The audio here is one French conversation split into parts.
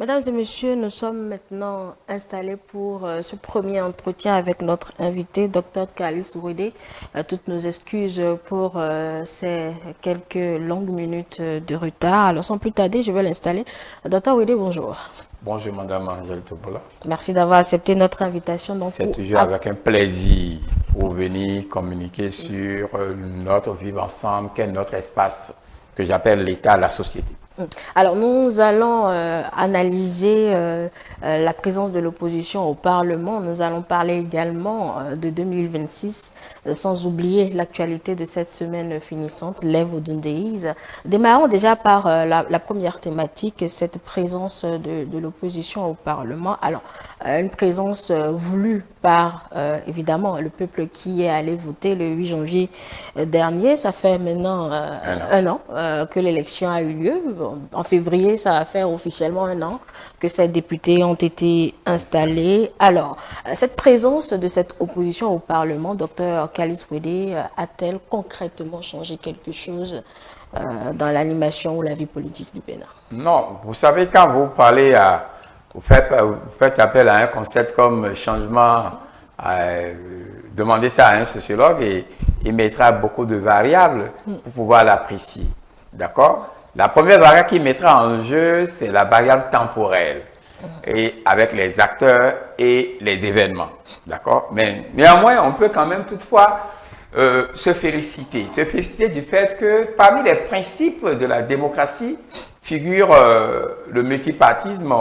Mesdames et messieurs, nous sommes maintenant installés pour ce premier entretien avec notre invité, Dr Kalis Ouédé. Toutes nos excuses pour ces quelques longues minutes de retard. Alors sans plus tarder, je vais l'installer. Dr Ouédé, bonjour. Bonjour Madame Angèle Topola. Merci d'avoir accepté notre invitation. C'est toujours avec un plaisir pour venir communiquer sur notre vivre ensemble, qu'est notre espace que j'appelle l'État, la société. Alors, nous allons analyser la présence de l'opposition au Parlement. Nous allons parler également de 2026, sans oublier l'actualité de cette semaine finissante, Leave Wooden Days. Démarrons déjà par la première thématique, cette présence de l'opposition au Parlement. Alors, une présence voulue par, évidemment, le peuple qui est allé voter le 8 janvier dernier. Ça fait maintenant un an que l'élection a eu lieu. En février, ça va faire officiellement un an que ces députés ont été installés. Alors, cette présence de cette opposition au Parlement, Dr Kalis Ouédé, a-t-elle concrètement changé quelque chose dans l'animation ou la vie politique du Bénin? Non, vous savez, quand vous parlez vous faites appel à un concept comme changement, demandez ça à un sociologue et il mettra beaucoup de variables pour pouvoir l'apprécier. D'accord? La première variable qui mettra en jeu, c'est la variable temporelle, et avec les acteurs et les événements. D'accord? Mais néanmoins, on peut quand même toutefois se féliciter du fait que parmi les principes de la démocratie figure le multipartisme,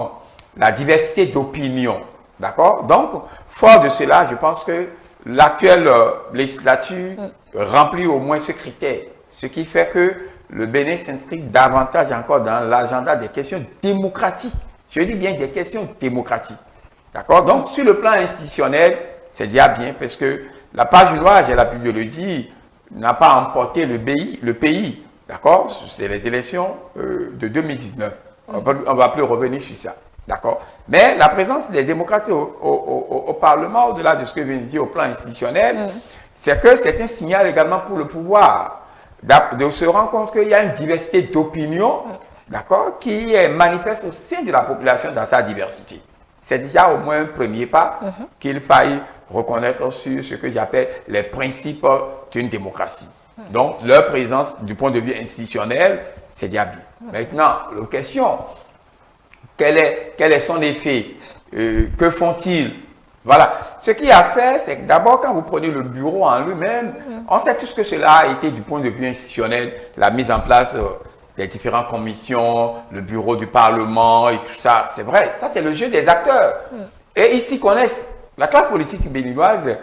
la diversité d'opinions. D'accord? Donc, fort de cela, je pense que l'actuelle législature remplit au moins ce critère, ce qui fait que le Bénin s'inscrit davantage encore dans l'agenda des questions démocratiques. Je dis bien des questions démocratiques. D'accord? Donc, sur le plan institutionnel, c'est déjà bien parce que la page noire, j'ai l'habitude de le dire, n'a pas emporté le pays. D'accord? C'est les élections de 2019. On ne va plus revenir sur ça. D'accord? Mais la présence des démocrates au Parlement, au-delà de ce que je viens de dire au plan institutionnel, c'est que c'est un signal également pour le pouvoir de se rendre compte qu'il y a une diversité d'opinions, d'accord, qui est manifeste au sein de la population dans sa diversité. C'est déjà au moins un premier pas qu'il faille reconnaître sur ce que j'appelle les principes d'une démocratie. Donc, leur présence du point de vue institutionnel, c'est déjà bien. Maintenant, la question, quel est son effet? Que font-ils? Voilà. Ce qu'il a fait, c'est que d'abord, quand vous prenez le bureau en lui-même, on sait tout ce que cela a été du point de vue institutionnel, la mise en place des différentes commissions, le bureau du Parlement et tout ça. C'est vrai, ça c'est le jeu des acteurs. Et ils s'y connaissent. La classe politique béninoise,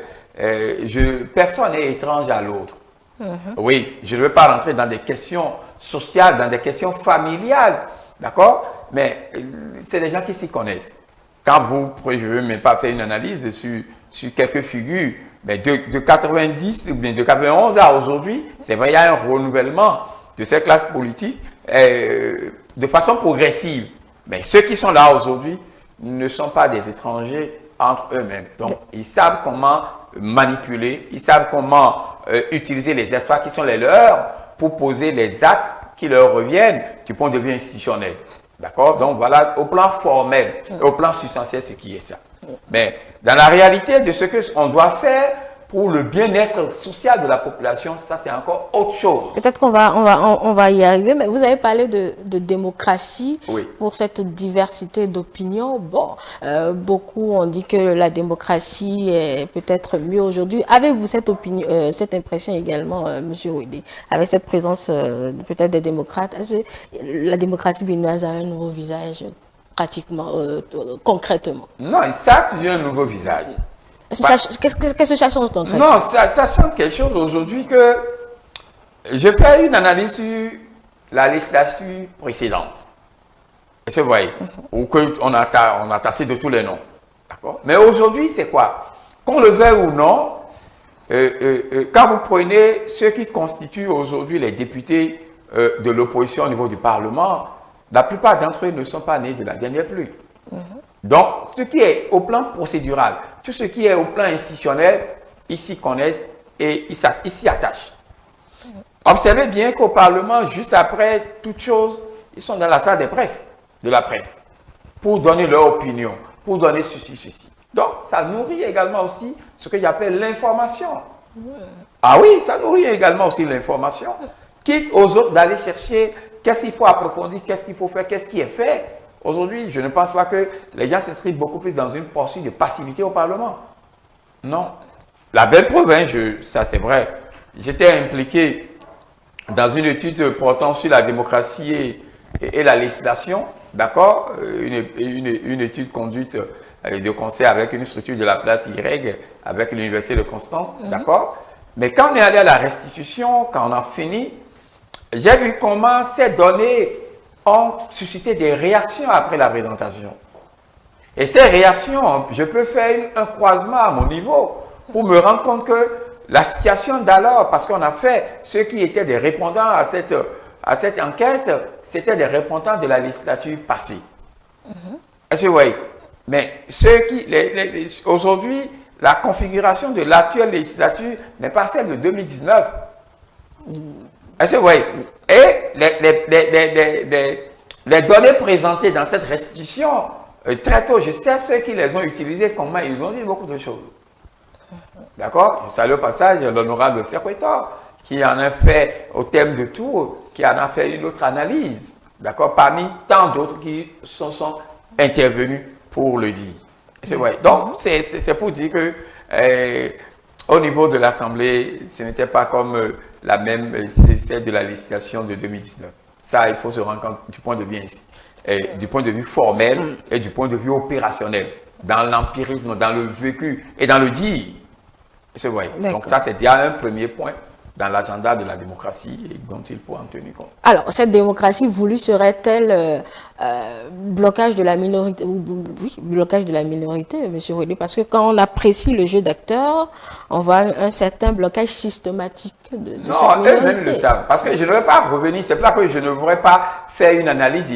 personne n'est étrange à l'autre. Oui, je ne veux pas rentrer dans des questions sociales, dans des questions familiales, d'accord? Mais c'est des gens qui s'y connaissent. Quand je ne veux même pas faire une analyse sur quelques figures, mais de 90 ou bien de 91 à aujourd'hui, c'est vrai, il y a un renouvellement de ces classes politiques de façon progressive. Mais ceux qui sont là aujourd'hui ne sont pas des étrangers entre eux-mêmes. Donc, ils savent comment manipuler, ils savent comment utiliser les espaces qui sont les leurs pour poser les axes qui leur reviennent du point de vue institutionnel. D'accord? Donc voilà, au plan formel, au plan substantiel, ce qui est ça. Mais dans la réalité de ce qu'on doit faire pour le bien-être social de la population, ça c'est encore autre chose. Peut-être qu'on va y arriver, mais vous avez parlé de démocratie pour cette diversité d'opinions. Bon, beaucoup ont dit que la démocratie est peut-être mieux aujourd'hui. Avez-vous cette opinion, cette impression également, Monsieur Ouédé, avec cette présence peut-être des démocrates? Est-ce que la démocratie béninoise a un nouveau visage pratiquement, concrètement? Non, ça a un nouveau visage. Qu'est-ce que ça change concrètement? Non, ça change quelque chose aujourd'hui que je fais une analyse sur la législature précédente. Est-ce que vous voyez? Ou qu'on a tassé de tous les noms. D'accord? Mais aujourd'hui, c'est quoi? Qu'on le veuille ou non, quand vous prenez ceux qui constituent aujourd'hui les députés de l'opposition au niveau du Parlement, la plupart d'entre eux ne sont pas nés de la dernière pluie. Donc, ce qui est au plan procédural, tout ce qui est au plan institutionnel, ils s'y connaissent et ils s'y attachent. Observez bien qu'au Parlement, juste après toute chose, ils sont dans la salle de la presse. pour donner leur opinion, pour donner ceci. Donc, ça nourrit également aussi ce que j'appelle l'information. Ah oui, ça nourrit également aussi l'information. Quitte aux autres d'aller chercher qu'est-ce qu'il faut approfondir, qu'est-ce qu'il faut faire, qu'est-ce qui est fait. Aujourd'hui, je ne pense pas que les gens s'inscrivent beaucoup plus dans une poursuite de passivité au Parlement. Non. La belle preuve, hein, ça c'est vrai. J'étais impliqué dans une étude portant sur la démocratie et la législation, d'accord, une étude conduite de concert avec une structure de la place Y, avec l'Université de Constance, d'accord. Mais quand on est allé à la restitution, quand on a fini, j'ai vu comment ces données ont suscité des réactions après la présentation. Et ces réactions, je peux faire un croisement à mon niveau pour me rendre compte que la situation d'alors, parce qu'on a fait ceux qui étaient des répondants à cette enquête, c'était des répondants de la législature passée. Est-ce que vous voyez? Mais ceux qui, aujourd'hui, la configuration de l'actuelle législature n'est pas celle de 2019. Est-ce que vous voyez? Et les données présentées dans cette restitution, très tôt, je sais ceux qui les ont utilisées, comment ils ont dit beaucoup de choses. D'accord? Je salue au passage l'honorable Sekwetor, qui en a fait, au thème de tout, qui en a fait une autre analyse. D'accord? Parmi tant d'autres qui sont intervenus pour le dire. Donc, c'est pour dire que au niveau de l'Assemblée, ce n'était pas comme la même, celle de la législation de 2019. Ça, il faut se rendre compte du point de vue du point de vue formel et du point de vue opérationnel, dans l'empirisme, dans le vécu et dans le dire. Donc ça, c'est déjà un premier point dans l'agenda de la démocratie et dont il faut en tenir compte. Alors, cette démocratie voulue serait-elle blocage de la minorité? Oui, blocage de la minorité, M. Redé, parce que quand on apprécie le jeu d'acteurs, on voit un certain blocage systématique de cette minorité. Non, eux-mêmes le savent. Parce que je ne vais pas revenir, c'est pour ça que je ne voudrais pas faire une analyse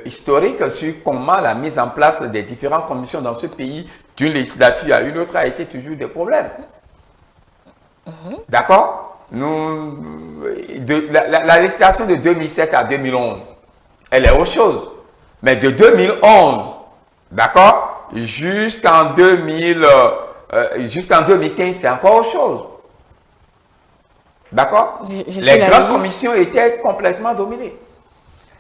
historique sur comment la mise en place des différentes commissions dans ce pays, d'une législature à une autre, a été toujours des problèmes. D'accord? La législation de 2007 à 2011, elle est autre chose. Mais de 2011, d'accord, jusqu'en 2015, c'est encore autre chose. D'accord? Les grandes commissions étaient complètement dominées.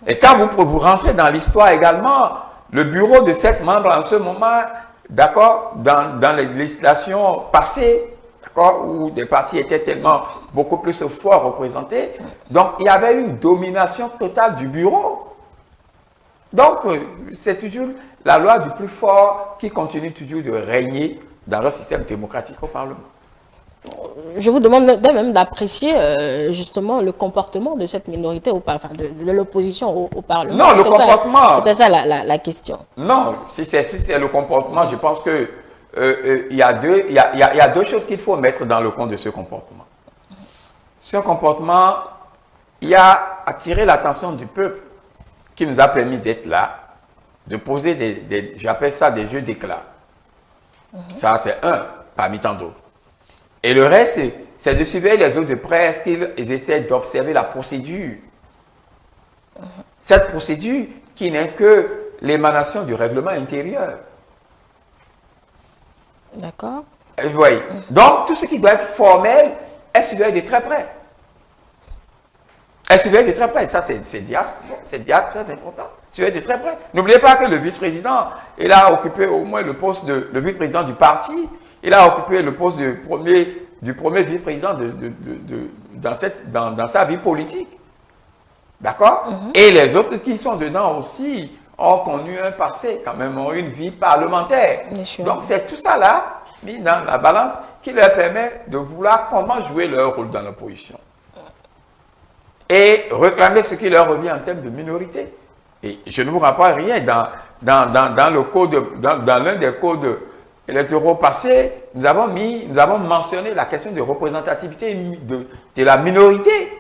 Et quand vous rentrez dans l'histoire également, le bureau de 7 membres en ce moment, d'accord, dans les législations passées, d'accord, où des partis étaient tellement beaucoup plus forts représentés, donc il y avait une domination totale du bureau. Donc, c'est toujours la loi du plus fort qui continue toujours de régner dans le système démocratique au Parlement. Je vous demande même d'apprécier justement le comportement de cette minorité, enfin de l'opposition au Parlement. Non, le comportement. C'était ça la question. Non, si c'est le comportement, je pense que il y a deux choses qu'il faut mettre dans le compte de ce comportement. Ce comportement, il a attiré l'attention du peuple qui nous a permis d'être là, de poser j'appelle ça des jeux d'éclat. Ça, c'est un parmi tant d'autres. Et le reste, c'est de surveiller les autres de près, est-ce qu'ils essaient d'observer la procédure. Cette procédure qui n'est que l'émanation du règlement intérieur. D'accord. Vous voyez. Donc, tout ce qui doit être formel est surveillé de très près. Est surveillé de très près. Ça, c'est déjà très important. Surveillé de très près. N'oubliez pas que le vice-président, il a occupé au moins le poste de le vice-président du parti. Il a occupé le poste du premier vice-président dans sa vie politique. D'accord? Et les autres qui sont dedans aussi ont connu un passé, quand même, ont une vie parlementaire. Donc, c'est tout ça là, mis dans la balance, qui leur permet de vouloir comment jouer leur rôle dans l'opposition. Et réclamer ce qui leur revient en termes de minorité. Et je ne vous rapporte rien dans le code, dans l'un des codes électoraux passés, nous avons mentionné la question de représentativité de la minorité.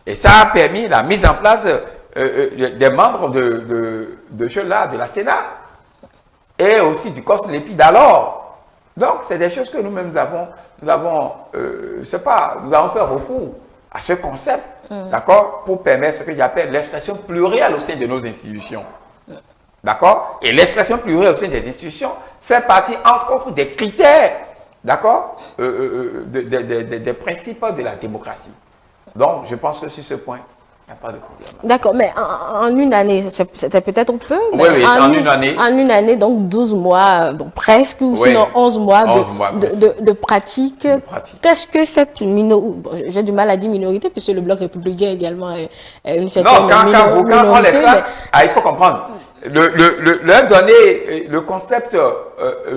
Et ça a permis la mise en place des membres de la Sénat et aussi du COS Lépi d'alors. Donc, c'est des choses que nous-mêmes nous avons fait recours à ce concept, d'accord, pour permettre ce que j'appelle l'expression plurielle au sein de nos institutions. d'accord? Et l'expression plurielle au sein des institutions fait partie, entre autres, des critères, d'accord, des principes de la démocratie. Donc, je pense que sur ce point, il n'y a pas de problème. D'accord, mais en une année, c'était peut-être un peu, mais Oui, oui, en une année. En une année, donc 12 mois, bon, presque, ou Oui, sinon 11 mois, 11 mois, de pratique. Qu'est-ce que cette minorité, bon, j'ai du mal à dire minorité, puisque le Bloc républicain également est une certaine quand on les minorité. classe, il faut comprendre, leur donner le concept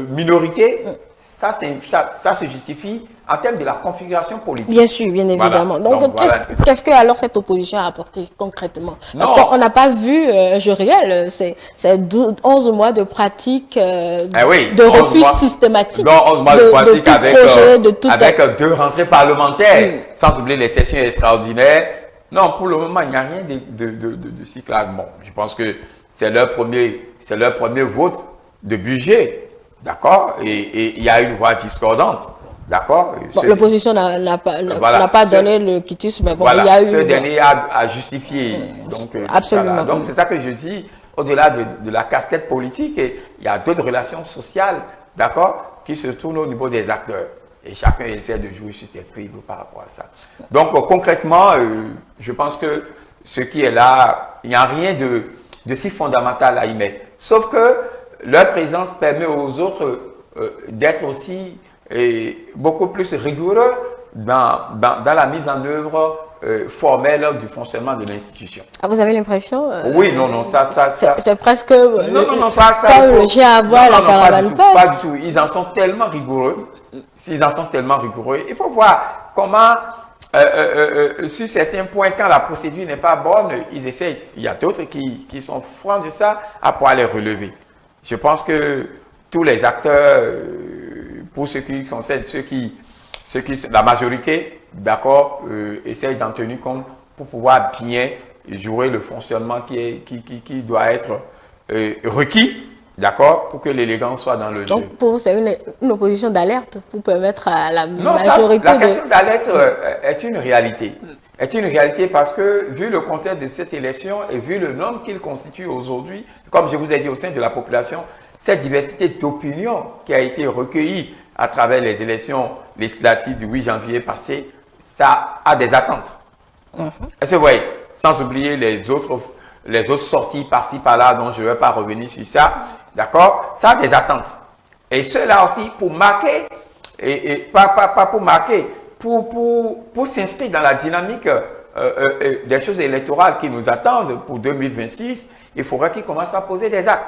minorité, ça se justifie en termes de la configuration politique. Bien sûr, bien évidemment. Voilà. Donc qu'est-ce que alors cette opposition a apporté concrètement? Parce Non. qu'on n'a pas vu, je réel, c'est 11 mois de pratique, de refus systématique. Non, 11 mois de pratique avec 2 rentrées parlementaires, sans oublier les sessions extraordinaires. Non, pour le moment, il n'y a rien de si clair. Bon, je pense que c'est leur premier vote de budget, d'accord? Et il y a une voix discordante. D'accord. Bon, l'opposition n'a pas donné le quitus, mais bon, voilà, il y a eu. Ce dernier a justifié. Donc, absolument. Voilà. Donc, c'est ça que je dis, au-delà de la casquette politique, il y a d'autres relations sociales, d'accord, qui se tournent au niveau des acteurs. Et chacun essaie de jouer sur tes fribes par rapport à ça. Donc, concrètement, je pense que ce qui est là, il n'y a rien de si fondamental à y mettre. Sauf que leur présence permet aux autres d'être aussi beaucoup plus rigoureux dans la mise en œuvre formelle du fonctionnement de l'institution. Ah, vous avez l'impression Oui, non, ça c'est presque non, ça comme le chien à bois, la caravane passe. Pas du tout. Ils en sont tellement rigoureux. Il faut voir comment, sur certains points, quand la procédure n'est pas bonne, ils essayent. Il y a d'autres qui sont francs de ça à pouvoir les relever. Je pense que tous les acteurs, pour ce qui concerne la majorité, d'accord, essayent d'en tenir compte pour pouvoir bien jouer le fonctionnement qui doit être requis, d'accord, pour que l'élégance soit dans le jeu. Donc, pour vous, c'est une opposition d'alerte pour permettre à la majorité la question d'alerte est une réalité. Est une réalité parce que, vu le contexte de cette élection et vu le nombre qu'il constitue aujourd'hui, comme je vous ai dit au sein de la population, cette diversité d'opinions qui a été recueillie à travers les élections législatives du 8 janvier passé, ça a des attentes. Est-ce que vous voyez? Sans oublier les autres sorties par-ci, par-là, dont je ne vais pas revenir sur ça, d'accord? Ça a des attentes. Et cela aussi, pour marquer, pas pour marquer, pour s'inscrire dans la dynamique des choses électorales qui nous attendent pour 2026, il faudra qu'ils commencent à poser des actes.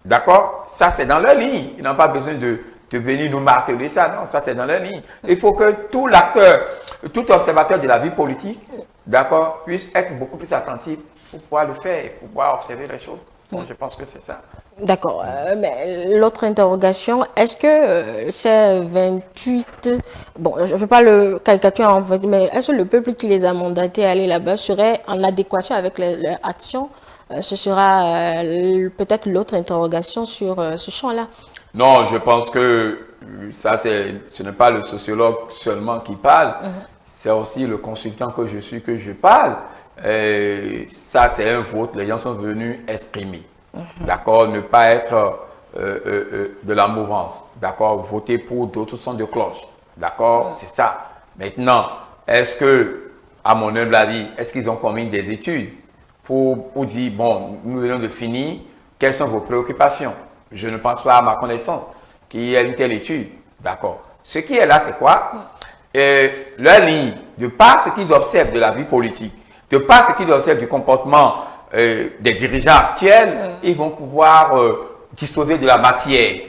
D'accord? Ça, c'est dans leur ligne. Ils n'ont pas besoin de venir nous marteler ça. Non, ça, c'est dans leur ligne. Il faut que tout observateur de la vie politique, d'accord, puisse être beaucoup plus attentif pour pouvoir le faire, pour pouvoir observer les choses. Bon, je pense que c'est ça. D'accord. Mais l'autre interrogation, est-ce que ces 28... Bon, je ne veux pas le caricaturer en fait, mais est-ce que le peuple qui les a mandatés à aller là-bas serait en adéquation avec leurs actions? Ce sera peut-être l'autre interrogation sur ce champ-là. Non, je pense que ce n'est pas le sociologue seulement qui parle, c'est aussi le consultant que je suis que je parle. Ça, c'est un vote, les gens sont venus exprimer. D'accord, ne pas être de la mouvance. D'accord, voter pour d'autres sons de cloche. D'accord, c'est ça. Maintenant, est-ce que, à mon humble avis, est-ce qu'ils ont commis des études pour dire, bon, nous venons de finir, quelles sont vos préoccupations? Je ne pense pas, à ma connaissance, qu'il y ait une telle étude. D'accord. Ce qui est là, c'est quoi? Leur ligne, de par ce qu'ils observent de la vie politique, de par ce qu'ils observent du comportement des dirigeants actuels, ils vont pouvoir disposer de la matière.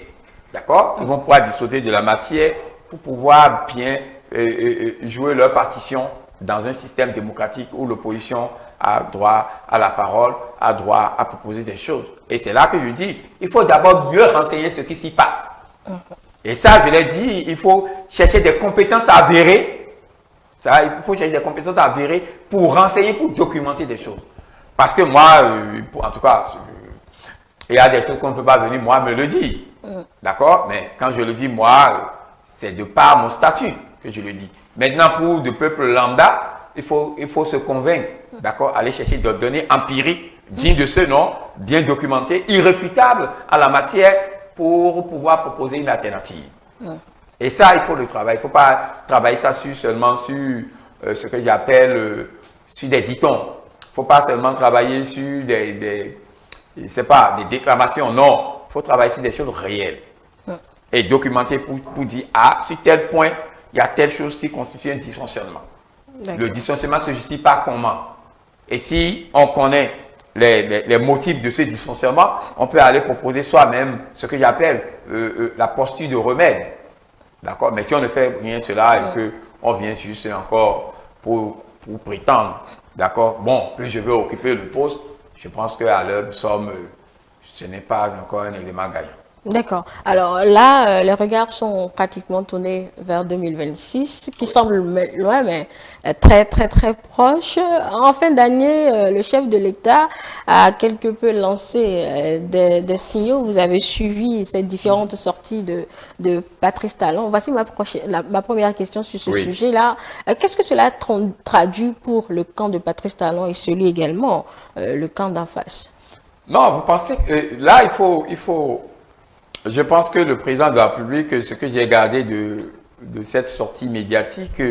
D'accord? Ils vont pouvoir disposer de la matière pour pouvoir bien jouer leur partition dans un système démocratique où l'opposition a droit à la parole, a droit à proposer des choses. Et c'est là que je dis, il faut d'abord mieux renseigner ce qui s'y passe. Et ça, je l'ai dit, il faut chercher des compétences avérées. Ça, il faut chercher des compétences avérées pour renseigner, pour documenter des choses. Parce que moi, en tout cas, il y a des choses qu'on ne peut pas venir, moi, me le dire. D'accord? Mais quand je le dis, moi, c'est de par mon statut que je le dis. Maintenant, pour le peuple lambda, il faut se convaincre, d'accord, aller chercher des données empiriques digne de ce nom, bien documenté, irréfutable en la matière pour pouvoir proposer une alternative. Et ça, il faut le travailler. Il ne faut pas travailler ça seulement sur ce que j'appelle sur des ditons. Il ne faut pas seulement travailler sur des déclamations. Non, il faut travailler sur des choses réelles. Et documenter pour dire, ah, sur tel point, il y a telle chose qui constitue un dysfonctionnement. Le dysfonctionnement se justifie par comment? Et si on connaît les motifs de ce dysfonctionnement, on peut aller proposer soi-même ce que j'appelle la posture de remède. D'accord? Mais si on ne fait rien de cela et qu'on vient juste encore pour prétendre, d'accord, bon, que je veux occuper le poste, je pense qu'à l'heure nous sommes, ce n'est pas encore un élément gagnant. D'accord. Alors là, les regards sont pratiquement tournés vers 2026, qui semble loin, mais très, très, très proche. En fin d'année, le chef de l'État a quelque peu lancé des signaux. Vous avez suivi ces différentes sorties de Patrice Talon. Voici ma première question sur ce sujet-là. Qu'est-ce que cela traduit pour le camp de Patrice Talon et celui également, le camp d'en face? Non, vous pensez que là, je pense que le président de la République, ce que j'ai gardé de cette sortie médiatique,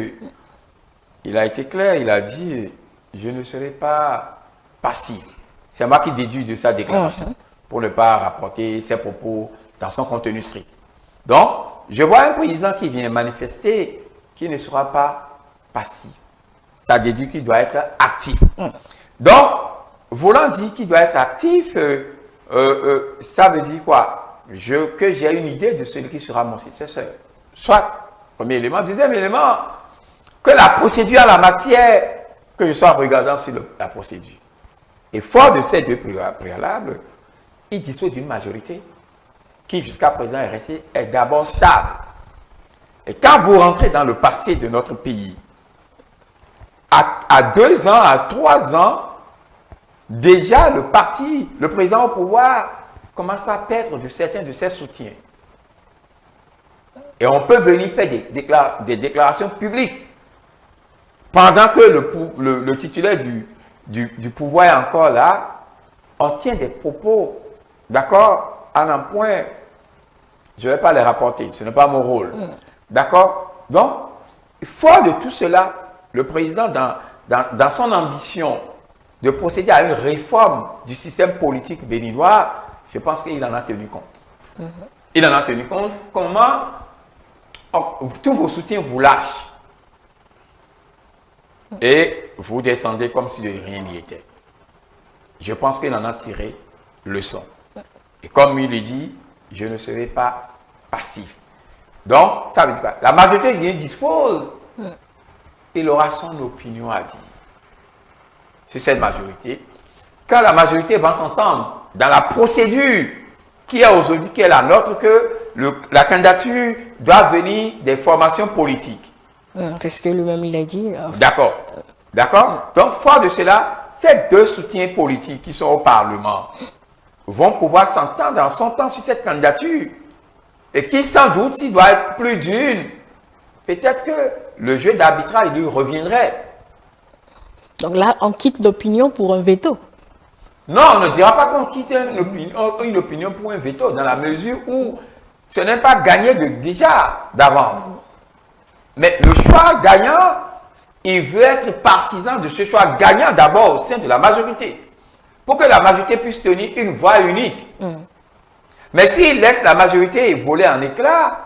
il a été clair, il a dit « je ne serai pas passif ». C'est moi qui déduis de sa déclaration pour ne pas rapporter ses propos dans son contenu strict. Donc, je vois un président qui vient manifester qui ne sera pas passif. Ça déduit qu'il doit être actif. Donc, voulant dire qu'il doit être actif, ça veut dire quoi? Que j'ai une idée de celui qui sera mon successeur. Soit, premier élément. Deuxième élément, que la procédure en la matière, que je sois regardant sur la procédure. Et fort de ces deux préalables, il dispose d'une majorité qui, jusqu'à présent, est d'abord stable. Et quand vous rentrez dans le passé de notre pays, à 2 ans, à 3 ans, déjà le président au pouvoir, commence à perdre de certains de ses soutiens. Et on peut venir faire des déclarations publiques pendant que le titulaire du pouvoir est encore là. On tient des propos, d'accord, en un point, je ne vais pas les rapporter, ce n'est pas mon rôle. D'accord? Donc, fort de tout cela, le président, dans son ambition de procéder à une réforme du système politique béninois, je pense qu'il en a tenu compte. Il en a tenu compte. Comment tous vos soutiens vous lâchent et vous descendez comme si de rien n'y était. Je pense qu'il en a tiré leçon. Et comme il le dit, je ne serai pas passif. Donc, ça veut dire quoi? La majorité qui dispose, il aura son opinion à dire sur cette majorité. Quand la majorité va s'entendre dans la procédure qui est aujourd'hui, qui est la nôtre, que la candidature doit venir des formations politiques. C'est ce que lui-même il a dit. D'accord. D'accord. Donc, fort de cela, ces deux soutiens politiques qui sont au Parlement vont pouvoir s'entendre en son temps sur cette candidature. Et qui, sans doute, s'il doit être plus d'une, peut-être que le jeu d'arbitrage lui reviendrait. Donc là, on quitte l'opinion pour un veto. Non, on ne dira pas qu'on quitte une opinion pour un veto, dans la mesure où ce n'est pas gagné déjà d'avance. Mais le choix gagnant, il veut être partisan de ce choix gagnant d'abord au sein de la majorité, pour que la majorité puisse tenir une voix unique. Mais s'il laisse la majorité voler en éclats,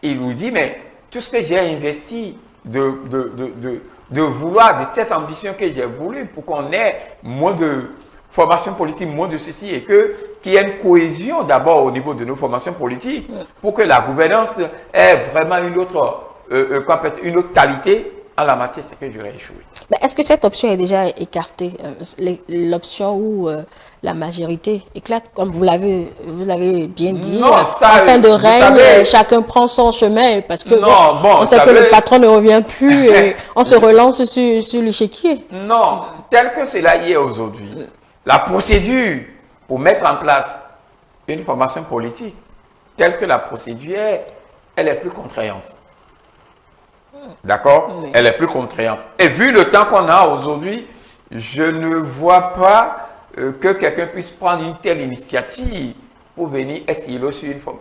il nous dit, mais tout ce que j'ai investi de vouloir, de ces ambitions que j'ai voulu pour qu'on ait moins de formation politique, moins de ceci, et qu'il y ait une cohésion d'abord au niveau de nos formations politiques pour que la gouvernance ait vraiment une autre qualité en la matière, c'est que j'aurais échoué. Mais est-ce que cette option est déjà écartée, l'option où la majorité éclate, comme vous l'avez bien dit, non, ça, en fin de règne, chacun prend son chemin, parce que on sait que le patron ne revient plus et on se relance sur l'échiquier. Non, tel que cela y est aujourd'hui, la procédure pour mettre en place une formation politique, telle que la procédure est, elle est plus contraignante. D'accord? Elle est plus contraignante. Et vu le temps qu'on a aujourd'hui, je ne vois pas que quelqu'un puisse prendre une telle initiative pour venir estiler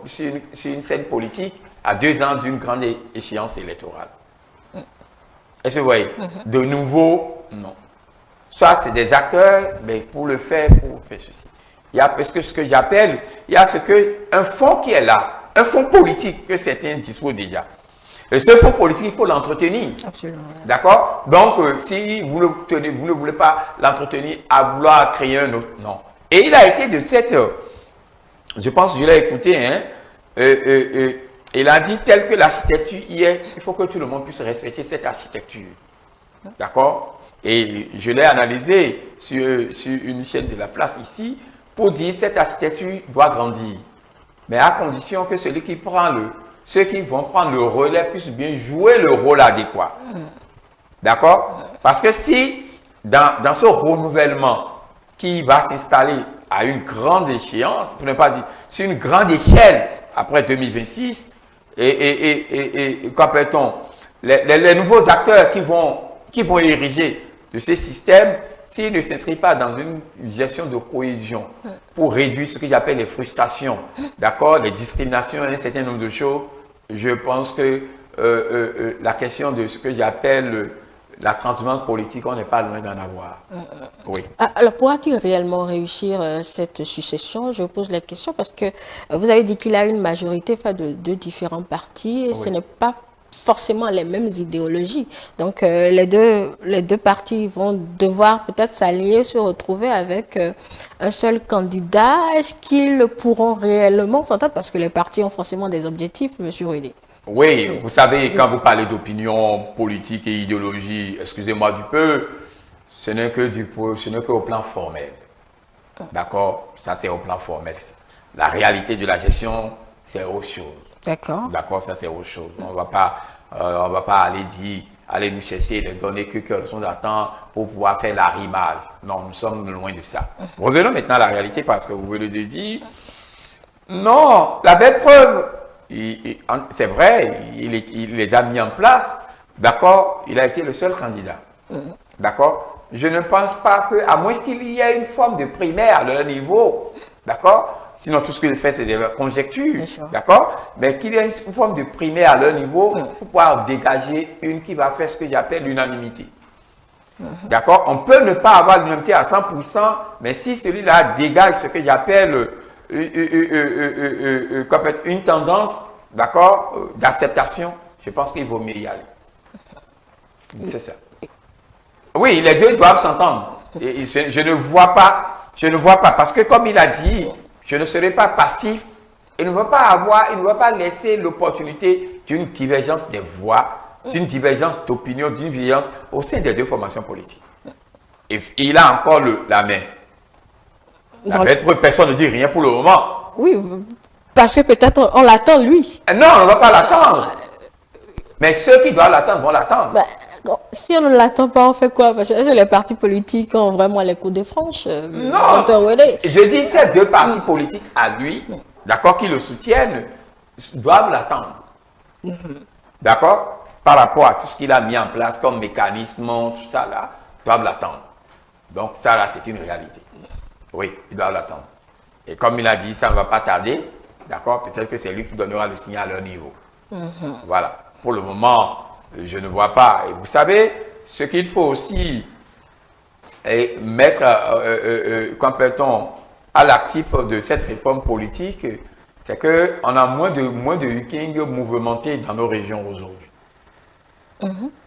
sur une scène politique à 2 ans d'une grande échéance électorale. Est-ce que vous voyez? De nouveau, non. Soit c'est des acteurs, mais pour faire ceci. Il y a parce que ce que j'appelle, il y a un fonds qui est là, un fonds politique que certains disposent déjà. Et ce fonds politique, il faut l'entretenir. Absolument. D'accord? Donc, si vous ne voulez pas l'entretenir à vouloir créer un autre, non. Et il a été de cette, je pense que je l'ai écouté, hein, il a dit tel que l'architecture y est, il faut que tout le monde puisse respecter cette architecture. D'accord? Et je l'ai analysé sur une chaîne de la place ici pour dire que cette architecture doit grandir. Mais à condition que ceux qui vont prendre le relais puissent bien jouer le rôle adéquat. D'accord? Parce que si, dans ce renouvellement qui va s'installer à une grande échéance, pour ne pas dire sur une grande échelle après 2026, et complètement, les nouveaux acteurs qui vont ériger de ces systèmes, s'ils ne s'inscrivent pas dans une gestion de cohésion pour réduire ce que j'appelle les frustrations, d'accord, les discriminations, un certain nombre de choses, je pense que la question de ce que j'appelle la transhumance politique, on n'est pas loin d'en avoir. Oui. Alors, pourra-t-il réellement réussir cette succession? Je pose la question parce que vous avez dit qu'il a une majorité de différents partis et Oui. ce n'est pas forcément les mêmes idéologies. Donc, les deux partis vont devoir peut-être s'allier, se retrouver avec un seul candidat. Est-ce qu'ils pourront réellement s'entendre? Parce que les partis ont forcément des objectifs, M. Rudy. Oui, vous savez, quand vous parlez d'opinion politique et idéologie, excusez-moi du peu, ce n'est qu'au plan formel. D'accord? Ça, c'est au plan formel. La réalité de la gestion, c'est autre chose. D'accord. D'accord, ça, c'est autre chose. On va pas aller nous chercher les données que sont d'attente pour pouvoir faire l'arrimage. Non, nous sommes loin de ça. Revenons maintenant à la réalité parce que vous venez de dire, non, la belle preuve, c'est vrai, il les a mis en place, d'accord, il a été le seul candidat, d'accord. Je ne pense pas que, à moins qu'il y ait une forme de primaire à leur niveau, d'accord, sinon tout ce qu'il fait c'est des conjectures, d'accord, mais qu'il y ait une forme de primaire à leur niveau pour pouvoir dégager une qui va faire ce que j'appelle l'unanimité. D'accord, on peut ne pas avoir l'unanimité à 100%, mais si celui-là dégage ce que j'appelle une tendance, d'accord, d'acceptation, je pense qu'il vaut mieux y aller. C'est ça. Oui, les deux doivent s'entendre. Je ne vois pas, parce que comme il a dit, je ne serai pas passif. Il ne va pas laisser l'opportunité d'une divergence des voix, d'une divergence d'opinion, d'une divergence au sein des deux formations politiques. Et il a encore la main. Personne ne dit rien pour le moment. Oui, parce que peut-être on l'attend lui. Non, on ne va pas l'attendre. Mais ceux qui doivent l'attendre vont l'attendre. Si on ne l'attend pas, on fait quoi? Parce que les partis politiques ont vraiment les coups de franche. Non, je dis ces deux partis politiques à lui, d'accord, qui le soutiennent, doivent l'attendre. D'accord? Par rapport à tout ce qu'il a mis en place comme mécanisme, tout ça là, doivent l'attendre. Donc ça là, c'est une réalité. Oui, ils doivent l'attendre. Et comme il a dit, ça ne va pas tarder, d'accord, peut-être que c'est lui qui donnera le signal à leur niveau. Voilà. Pour le moment, je ne vois pas. Et vous savez, ce qu'il faut aussi mettre complètement à l'actif de cette réforme politique, c'est qu'on a moins de week-ends mouvementés dans nos régions aujourd'hui.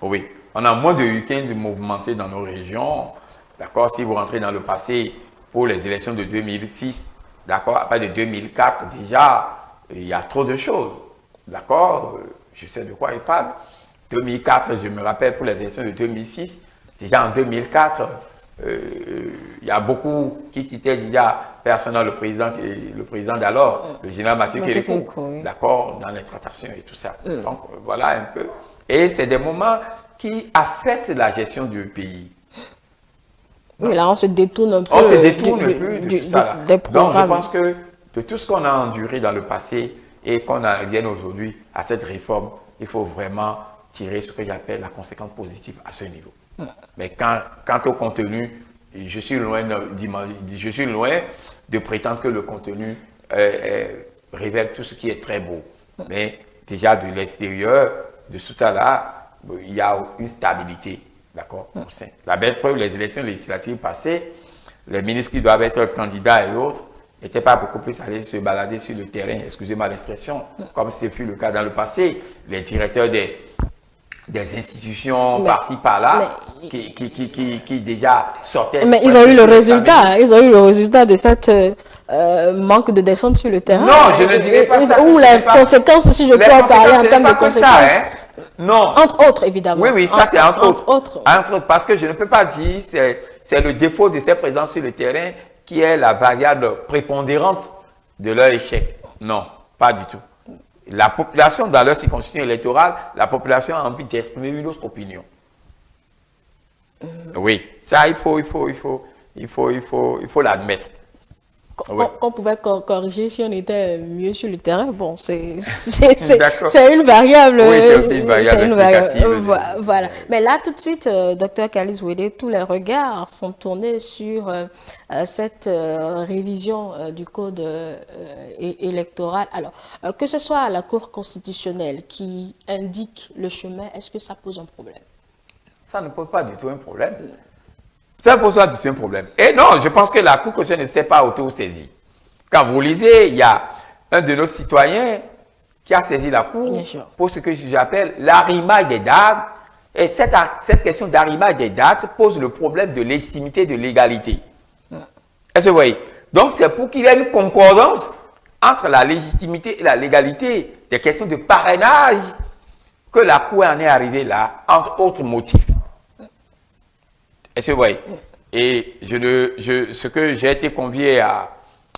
Oui, on a moins de week-ends mouvementés dans nos régions. D'accord, si vous rentrez dans le passé, pour les élections de 2006, d'accord, après de 2004 déjà, il y a trop de choses. D'accord, je sais de quoi il parle. 2004, je me rappelle pour les élections de 2006, déjà en 2004, il y a beaucoup qui quittaient déjà personnellement le président d'alors, le général Mathieu Kérékou, d'accord, dans les tractations et tout ça. Donc voilà un peu. Et c'est des moments qui affectent la gestion du pays. Oui, là on se détourne un peu. On se détourne un peu de tout ça. Donc je pense que de tout ce qu'on a enduré dans le passé et qu'on vient aujourd'hui à cette réforme, il faut vraiment tirer ce que j'appelle la conséquence positive à ce niveau. Mais quant au contenu, je suis loin de prétendre que le contenu révèle tout ce qui est très beau. Mais déjà de l'extérieur, de tout ça là, il y a une stabilité. D'accord. La belle preuve, les élections législatives passées, les ministres qui doivent être candidats et autres n'étaient pas beaucoup plus allés se balader sur le terrain, excusez-moi l'expression, comme c'est plus le cas dans le passé. Les directeurs des institutions par-ci par-là qui déjà sortaient. Mais ils ont eu le résultat, ils ont eu le résultat de cette manque de descente sur le terrain. Non, je ne dirais pas ça. Ou les conséquences, si je peux en parler en termes de conséquences. Ça, hein? Non. Entre autres, évidemment. Oui, oui, ça c'est entre autres. Entre autres, parce que je ne peux pas dire, c'est le défaut de ces présences sur le terrain qui est la variable prépondérante de leur échec. Non, pas du tout. La population, dans leur circonscription électorale, la population a envie d'exprimer une autre opinion. Oui, ça, il faut l'admettre. Qu'on pouvait corriger si on était mieux sur le terrain. Bon, c'est une variable. Oui, c'est aussi une variable explicative. Voilà. Mais là, tout de suite, Dr Kalis Ouédé, tous les regards sont tournés sur cette révision du code électoral. Alors, que ce soit à la Cour constitutionnelle qui indique le chemin, est-ce que ça pose un problème? Ça ne pose pas du tout un problème. Ça ne pose pas du tout un problème. Et non, je pense que la Cour constitutionnelle ne s'est pas auto-saisie. Quand vous lisez, il y a un de nos citoyens qui a saisi la Cour pour ce que j'appelle l'arrimage des dates. Et cette question d'arrimage des dates pose le problème de légitimité, de légalité. Est-ce que vous voyez? Donc, c'est pour qu'il y ait une concordance entre la légitimité et la légalité des questions de parrainage que la Cour en est arrivée là, entre autres motifs. Est-ce que vous voyez? Et ce que j'ai été convié à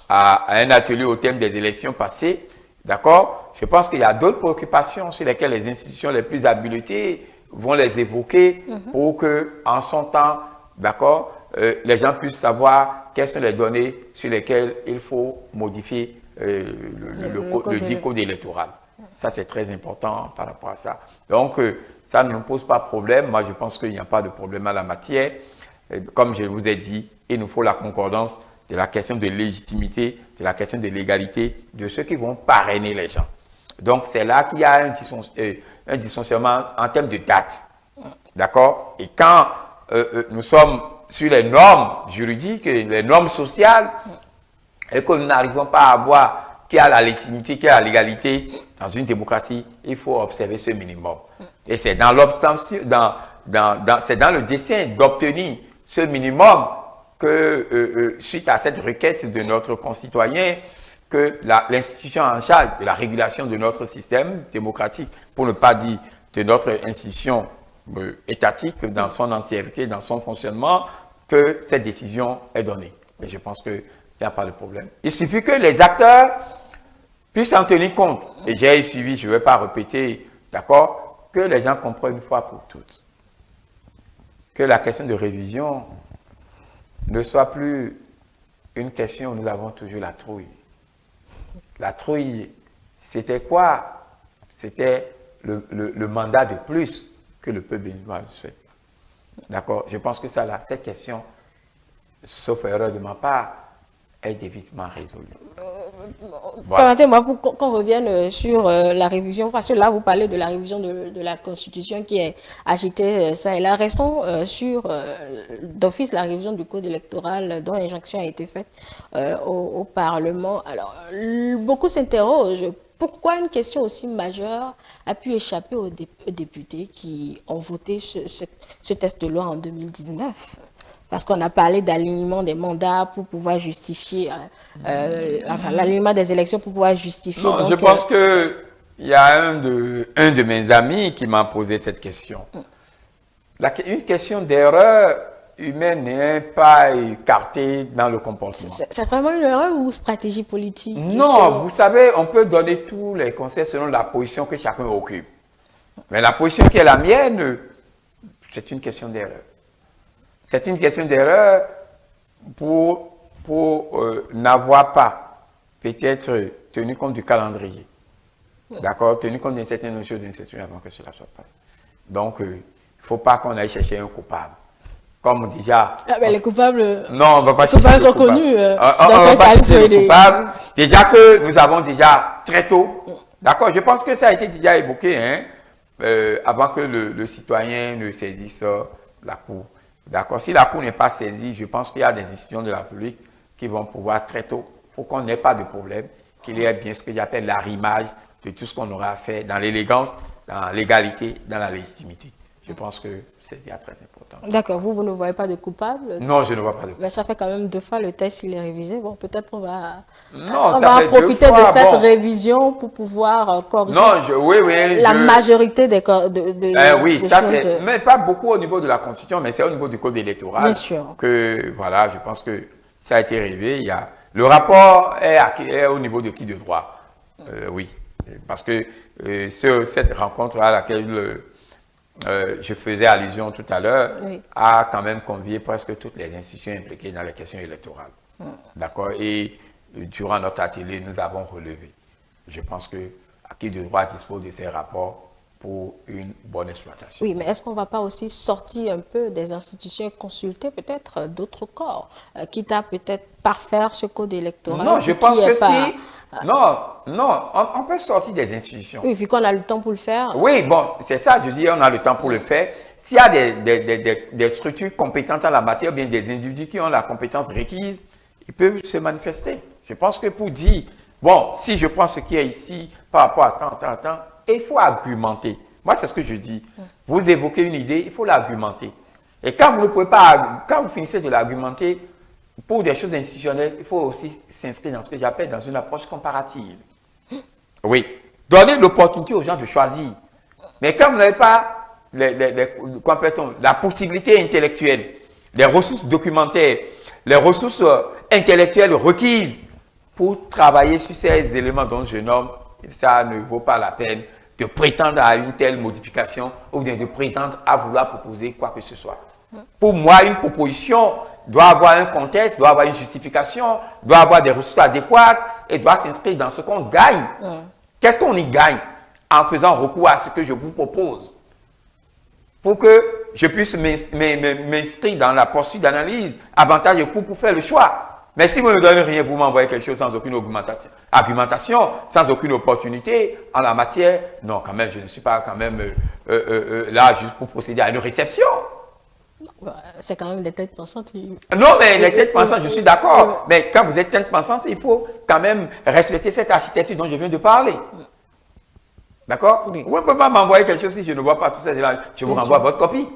un atelier au thème des élections passées, d'accord? Je pense qu'il y a d'autres préoccupations sur lesquelles les institutions les plus habilitées vont les évoquer pour que, en son temps, d'accord, les gens puissent savoir quelles sont les données sur lesquelles il faut modifier le dit code électoral. Ça, c'est très important par rapport à ça. Donc, ça ne nous pose pas de problème. Moi, je pense qu'il n'y a pas de problème à la matière. Comme je vous ai dit, il nous faut la concordance de la question de légitimité, de la question de légalité, de ceux qui vont parrainer les gens. Donc, c'est là qu'il y a un dysfonctionnement en termes de date. D'accord? Et quand nous sommes sur les normes juridiques, les normes sociales, et que nous n'arrivons pas à voir qui a la légitimité, qui a la légalité dans une démocratie, il faut observer ce minimum. Et c'est dans l'obtention, c'est dans le dessein d'obtenir ce minimum que, suite à cette requête de notre concitoyen, que l'institution en charge de la régulation de notre système démocratique, pour ne pas dire de notre institution étatique dans son entièreté, dans son fonctionnement, que cette décision est donnée. Et je pense qu'il n'y a pas de problème. Il suffit que les acteurs puissent en tenir compte. Et j'ai suivi, je ne vais pas répéter, d'accord, que les gens comprennent une fois pour toutes que la question de révision ne soit plus une question où nous avons toujours la trouille. La trouille, c'était quoi? C'était le mandat de plus que le peuple béninois souhaite. D'accord? Je pense que ça, là, cette question, sauf erreur de ma part, est définitivement résolue. Voilà. Permettez-moi qu'on revienne sur la révision, parce que là, vous parlez de la révision de la Constitution qui est agitée, ça et là. Restons sur d'office la révision du code électoral dont l'injonction a été faite au Parlement. Alors, beaucoup s'interrogent. Pourquoi une question aussi majeure a pu échapper aux députés qui ont voté ce texte de loi en 2019? Parce qu'on a parlé d'alignement des mandats pour pouvoir justifier, enfin l'alignement des élections pour pouvoir justifier. Non, donc, je pense qu'il y a un de mes amis qui m'a posé cette question. Une question d'erreur humaine n'est pas écartée dans le comportement. C'est vraiment une erreur ou stratégie politique? Non, vous savez, on peut donner tous les conseils selon la position que chacun occupe. Mais la position qui est la mienne, c'est une question d'erreur. C'est une question d'erreur pour n'avoir pas peut-être tenu compte du calendrier. D'accord? Tenu compte d'une certaine chose, d'une certaine avant que cela soit passé. Donc, il ne faut pas qu'on aille chercher un coupable. comme déjà... Ah, mais les coupables, Non, on va pas les coupables chercher sont les coupables. connus On va pas chercher les coupables. Déjà que nous avons déjà très tôt, d'accord, je pense que ça a été déjà évoqué, hein, avant que le citoyen ne saisisse la Cour. D'accord, si la Cour n'est pas saisie, je pense qu'il y a des institutions de la République qui vont pouvoir très tôt, pour qu'on n'ait pas de problème, qu'il y ait bien ce que j'appelle l'arrimage de tout ce qu'on aura fait dans l'élégance, dans l'égalité, dans la légitimité. Je pense que c'est déjà très important. D'accord, vous ne voyez pas de coupable? Non, je ne vois pas de coupable. Mais ça fait quand même 2 fois le test, il est révisé. Bon, peut-être on va profiter de cette révision pour pouvoir corriger la majorité des oui, des ça choses. c'est, mais pas beaucoup au niveau de la Constitution, mais c'est au niveau du Code électoral. Bien sûr. Que, voilà, je pense que ça a été révisé. Le rapport est au niveau de qui de droit. Oui, parce que cette rencontre à laquelle je faisais allusion tout à l'heure, oui, a quand même convié presque toutes les institutions impliquées dans les questions électorales. D'accord. Et durant notre atelier, nous avons relevé. Je pense que qui de droit dispose de ces rapports pour une bonne exploitation. Oui, mais est-ce qu'on ne va pas aussi sortir un peu des institutions et consulter peut-être d'autres corps, quitte à peut-être parfaire ce code électoral? Non, je pense que si... Non, on peut sortir des institutions. Oui, vu qu'on a le temps pour le faire. Oui, bon, c'est ça, je dis, on a le temps pour le faire. S'il y a des structures compétentes en la matière, bien des individus qui ont la compétence requise, ils peuvent se manifester. Je pense que pour dire, bon, si je prends ce qui est ici par rapport à tant, il faut argumenter. Moi, c'est ce que je dis. Vous évoquez une idée, il faut l'argumenter. Et quand vous ne pouvez pas, quand vous finissez de l'argumenter, pour des choses institutionnelles, il faut aussi s'inscrire dans ce que j'appelle dans une approche comparative. Oui. Donner l'opportunité aux gens de choisir. Mais quand vous n'avez pas la possibilité intellectuelle, les ressources documentaires, les ressources intellectuelles requises pour travailler sur ces éléments dont je nomme, ça ne vaut pas la peine de prétendre à une telle modification ou bien de prétendre à vouloir proposer quoi que ce soit. Pour moi, une proposition doit avoir un contexte, doit avoir une justification, doit avoir des ressources adéquates et doit s'inscrire dans ce qu'on gagne. Qu'est-ce qu'on y gagne en faisant recours à ce que je vous propose? Pour que je puisse m'inscrire dans la poursuite d'analyse, avantage et coût pour faire le choix. Mais si vous ne me donnez rien, vous m'envoyez quelque chose sans aucune argumentation, sans aucune opportunité en la matière, non, quand même, je ne suis pas quand même là juste pour procéder à une réception. C'est quand même des têtes pensantes. Non, mais les têtes pensantes, je suis d'accord. Mais quand vous êtes tête pensante, il faut quand même respecter cette architecture dont je viens de parler. D'accord? Oui. Vous ne pouvez pas m'envoyer quelque chose si je ne vois pas tout ça. Je vous renvoie votre copie.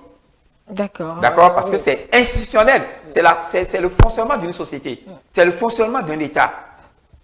D'accord. D'accord? Parce que c'est institutionnel. C'est le fonctionnement d'une société. C'est le fonctionnement d'un État.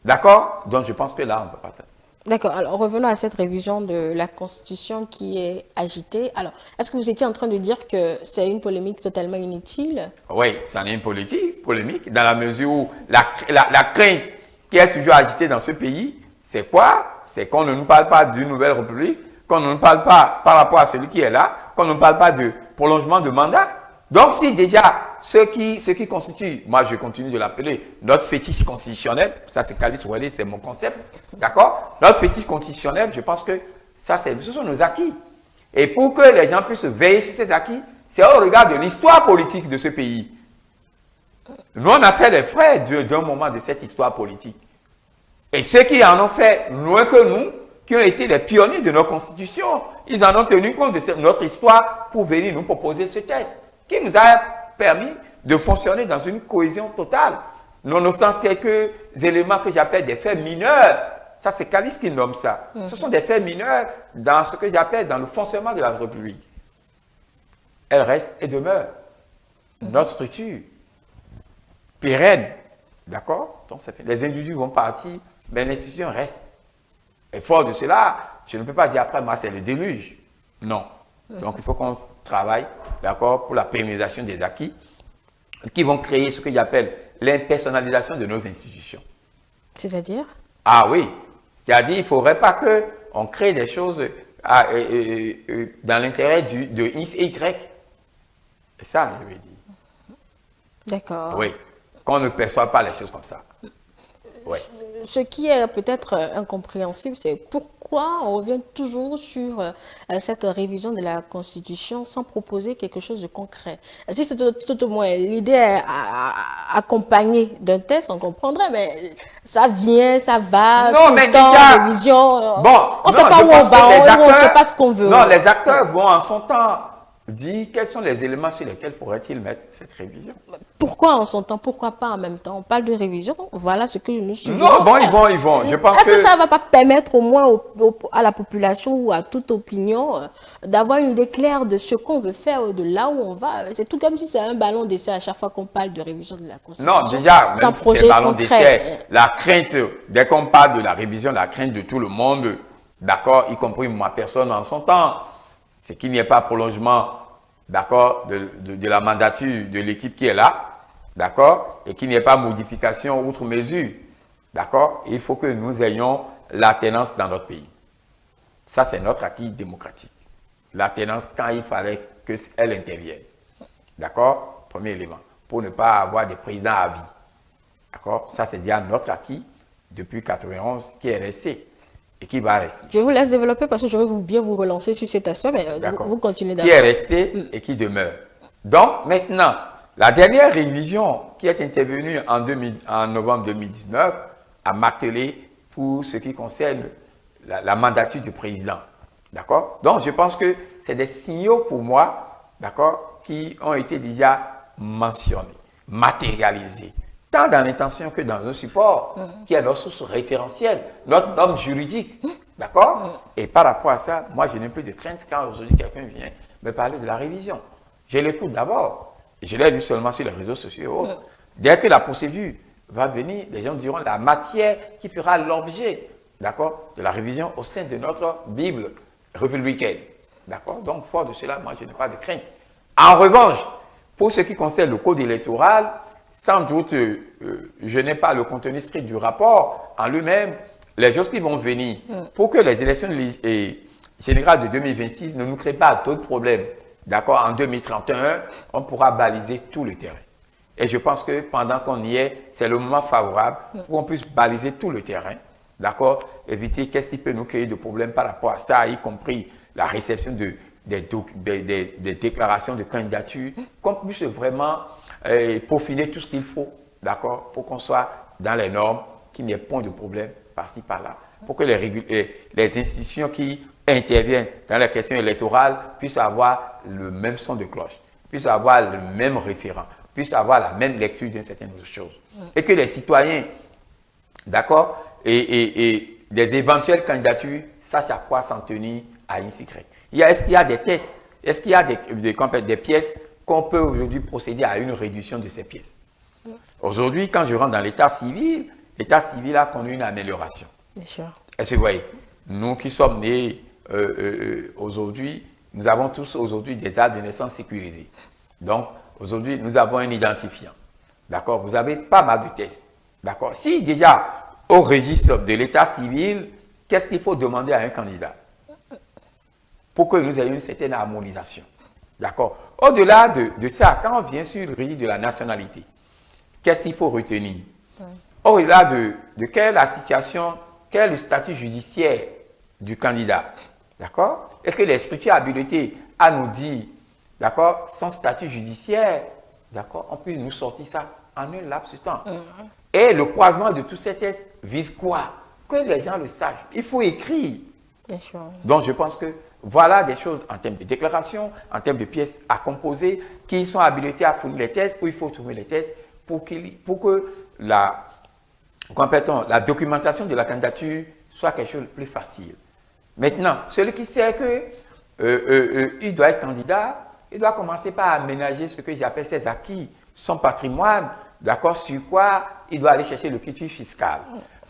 D'accord? Donc, je pense que là, on ne peut pas ça. D'accord. Alors, revenons à cette révision de la Constitution qui est agitée. Alors, est-ce que vous étiez en train de dire que c'est une polémique totalement inutile? Oui, c'en est une polémique, dans la mesure où la crainte qui est toujours agitée dans ce pays, c'est quoi? C'est qu'on ne nous parle pas d'une nouvelle république, qu'on ne nous parle pas par rapport à celui qui est là, qu'on ne parle pas de prolongement de mandat. Donc, si déjà, ce qui constitue, moi je continue de l'appeler notre fétiche constitutionnel, ça c'est Calice Ouellet, c'est mon concept, d'accord? Notre fétiche constitutionnel, je pense que ce sont nos acquis. Et pour que les gens puissent veiller sur ces acquis, c'est au regard de l'histoire politique de ce pays. Nous, on a fait les frais d'un moment de cette histoire politique. Et ceux qui en ont fait moins que nous, qui ont été les pionniers de nos constitutions, ils en ont tenu compte de notre histoire pour venir nous proposer ce texte, qui nous a permis de fonctionner dans une cohésion totale, nonobstant quelques éléments que j'appelle des faits mineurs. Ça, c'est Calice qui nomme ça. Ce sont des faits mineurs dans ce que j'appelle dans le fonctionnement de la République. Elle reste et demeure notre structure pérenne. D'accord? Donc, les individus vont partir, mais l'institution reste. Et fort de cela, je ne peux pas dire après, moi, c'est le déluge. Non. Donc, il faut qu'on travaille, d'accord, pour la pérennisation des acquis qui vont créer ce que j'appelle l'impersonnalisation de nos institutions. C'est-à-dire? Ah oui. C'est-à-dire, il ne faudrait pas qu'on crée des choses dans l'intérêt de X et Y. C'est ça, je veux dire. D'accord. Oui. Qu'on ne perçoive pas les choses comme ça. Ouais. Ce qui est peut-être incompréhensible, c'est pourquoi on revient toujours sur cette révision de la Constitution sans proposer quelque chose de concret. Si c'est tout au moins l'idée est accompagnée d'un test, on comprendrait, mais ça vient, ça va, Non, tout mais le temps, déjà, révision, bon, on ne sait non, pas je où on pense que va, les on ne sait acteurs, pas ce qu'on veut. non, les acteurs vont en son temps dire quels sont les éléments sur lesquels faudrait-il mettre cette révision. Pourquoi en son temps, pourquoi pas en même temps? On parle de révision, voilà ce que nous suggérons. Non, bon, faire. ils vont. Je pense Est-ce que ça ne va pas permettre au moins à la population ou à toute opinion d'avoir une idée claire de ce qu'on veut faire, de là où on va? C'est tout comme si c'est un ballon d'essai à chaque fois qu'on parle de révision de la Constitution. Non, déjà, sans même si projet c'est ballon concret. d'essai, la crainte, dès qu'on parle de la révision, la crainte de tout le monde, d'accord, y compris ma personne en son temps, c'est qu'il n'y ait pas prolongement, d'accord, de la mandature de l'équipe qui est là, d'accord, et qu'il n'y ait pas modification outre mesure, d'accord. Il faut que nous ayons l'alternance dans notre pays. Ça, c'est notre acquis démocratique. L'alternance quand il fallait qu'elle intervienne, d'accord, premier élément, pour ne pas avoir des présidents à vie, d'accord. Ça, c'est déjà notre acquis depuis 91 qui est resté. Et qui va rester. Je vous laisse développer parce que je vais bien vous relancer sur cet aspect, mais vous continuez d'abord. Qui est resté et qui demeure. Donc, maintenant, la dernière révision qui est intervenue en novembre 2019 a martelé pour ce qui concerne la mandature du président. D'accord? Donc, je pense que c'est des signaux pour moi, d'accord, qui ont été déjà mentionnés, matérialisés. Tant dans l'intention que dans un support qui est notre source référentielle, notre norme juridique. D'accord? Et par rapport à ça, moi, je n'ai plus de crainte quand aujourd'hui quelqu'un vient me parler de la révision. Je l'écoute d'abord. Et je l'ai lu seulement sur les réseaux sociaux et autres. Dès que la procédure va venir, les gens diront la matière qui fera l'objet, d'accord, de la révision au sein de notre Bible républicaine. D'accord? Donc, fort de cela, moi, je n'ai pas de crainte. En revanche, pour ce qui concerne le code électoral, sans doute, je n'ai pas le contenu strict du rapport en lui-même. Les choses qui vont venir pour que les élections générales de 2026 ne nous créent pas d'autres problèmes. D'accord, en 2031, on pourra baliser tout le terrain. Et je pense que pendant qu'on y est, c'est le moment favorable pour qu'on puisse baliser tout le terrain. D'accord, éviter qu'est-ce qui peut nous créer de problèmes par rapport à ça, y compris la réception des déclarations de candidature, qu'on puisse vraiment peaufiner tout ce qu'il faut, d'accord, pour qu'on soit dans les normes, qu'il n'y ait point de problème par-ci, par-là, pour que les institutions qui interviennent dans la question électorale puissent avoir le même son de cloche, puissent avoir le même référent, puissent avoir la même lecture d'une certaine chose. Et que les citoyens, d'accord, et des éventuelles candidatures sachent à quoi s'en tenir à une secret. Est-ce qu'il y a des tests? Est-ce qu'il y a des pièces qu'on peut aujourd'hui procéder à une réduction de ces pièces? Aujourd'hui, quand je rentre dans l'état civil a connu une amélioration. Bien sûr. Est-ce que vous voyez? Nous qui sommes nés aujourd'hui, nous avons tous aujourd'hui des actes de naissance sécurisés. Donc, aujourd'hui, nous avons un identifiant. D'accord? Vous avez pas mal de tests. D'accord? Si déjà, au registre de l'état civil, qu'est-ce qu'il faut demander à un candidat? Pour que nous ayons une certaine harmonisation. D'accord? Au-delà de ça, quand on vient sur le registre de la nationalité, qu'est-ce qu'il faut retenir? Au-delà de quelle est la situation, quel est le statut judiciaire du candidat? D'accord? Est-ce que les structures habilitées à nous dire, d'accord, son statut judiciaire, d'accord, on peut nous sortir ça en un laps de temps. Et le croisement de tous ces tests vise quoi? Que les gens le sachent. Il faut écrire. Bien sûr. Donc, je pense que voilà des choses en termes de déclaration, en termes de pièces à composer, qui sont habilitées à fournir les tests, où il faut trouver les tests pour que la documentation de la candidature soit quelque chose de plus facile. Maintenant, celui qui sait qu'il doit être candidat, il doit commencer par aménager ce que j'appelle ses acquis, son patrimoine, d'accord, sur quoi il doit aller chercher le quitus fiscal.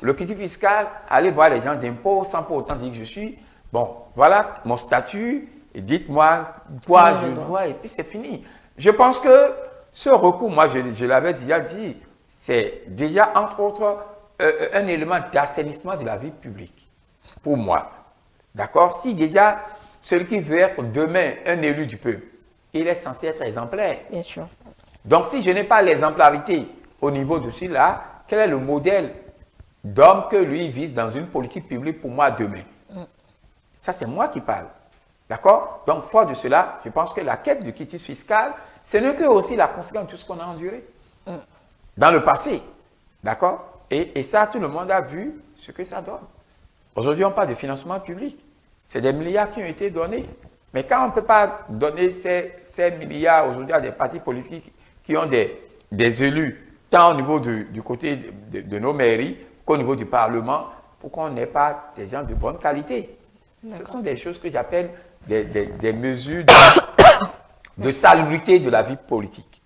Le quitus fiscal, aller voir les gens d'impôts sans pour autant dire que je suis, bon, voilà mon statut, et dites-moi quoi je dois, et puis c'est fini. Je pense que ce recours, moi je l'avais déjà dit, c'est déjà entre autres un élément d'assainissement de la vie publique, pour moi. D'accord? Si déjà, celui qui veut être demain un élu du peuple, il est censé être exemplaire. Bien sûr. Donc, si je n'ai pas l'exemplarité au niveau de celui-là, quel est le modèle d'hommes que lui vise dans une politique publique pour moi demain. Ça, c'est moi qui parle. D'accord? Donc, fort de cela, je pense que la quête de quitus fiscal, ce n'est que aussi la conséquence de tout ce qu'on a enduré dans le passé. D'accord? Et ça, tout le monde a vu ce que ça donne. Aujourd'hui, on parle de financement public. C'est des milliards qui ont été donnés. Mais quand on ne peut pas donner ces milliards aujourd'hui à des partis politiques qui ont des élus, tant au niveau du côté de nos mairies qu'au niveau du Parlement, pour qu'on n'ait pas des gens de bonne qualité. Ce sont des choses que j'appelle des mesures de salubrité de la vie politique.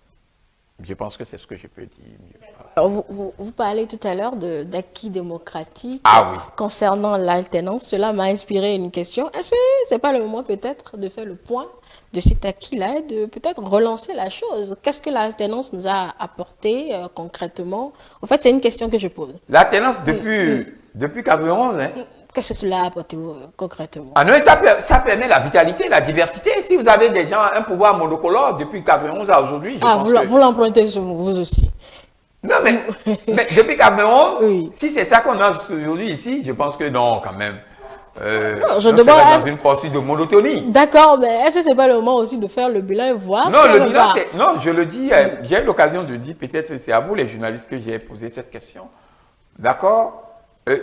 Je pense que c'est ce que je peux dire mieux. Alors, vous parlez tout à l'heure d'acquis démocratiques oui. concernant l'alternance. Cela m'a inspiré une question. Est-ce que ce n'est pas le moment peut-être de faire le point de cet acquis-là et de peut-être relancer la chose? Qu'est-ce que l'alternance nous a apporté concrètement? En fait, c'est une question que je pose. L'alternance depuis 1991, hein? Qu'est-ce que cela a apporté concrètement? Ah non, ça permet la vitalité, la diversité. Si vous avez des gens, un pouvoir monocolore depuis 1991 à aujourd'hui, vous l'empruntez sur vous aussi. Non, mais depuis 1991, oui. Si c'est ça qu'on a aujourd'hui ici, je pense que non, quand même. Je demande dans une poursuite de monotonie. D'accord, mais est-ce que ce n'est pas le moment aussi de faire le bilan et voir non, le bilan, non, je le dis, j'ai eu l'occasion de dire, peut-être c'est à vous les journalistes que j'ai posé cette question. D'accord?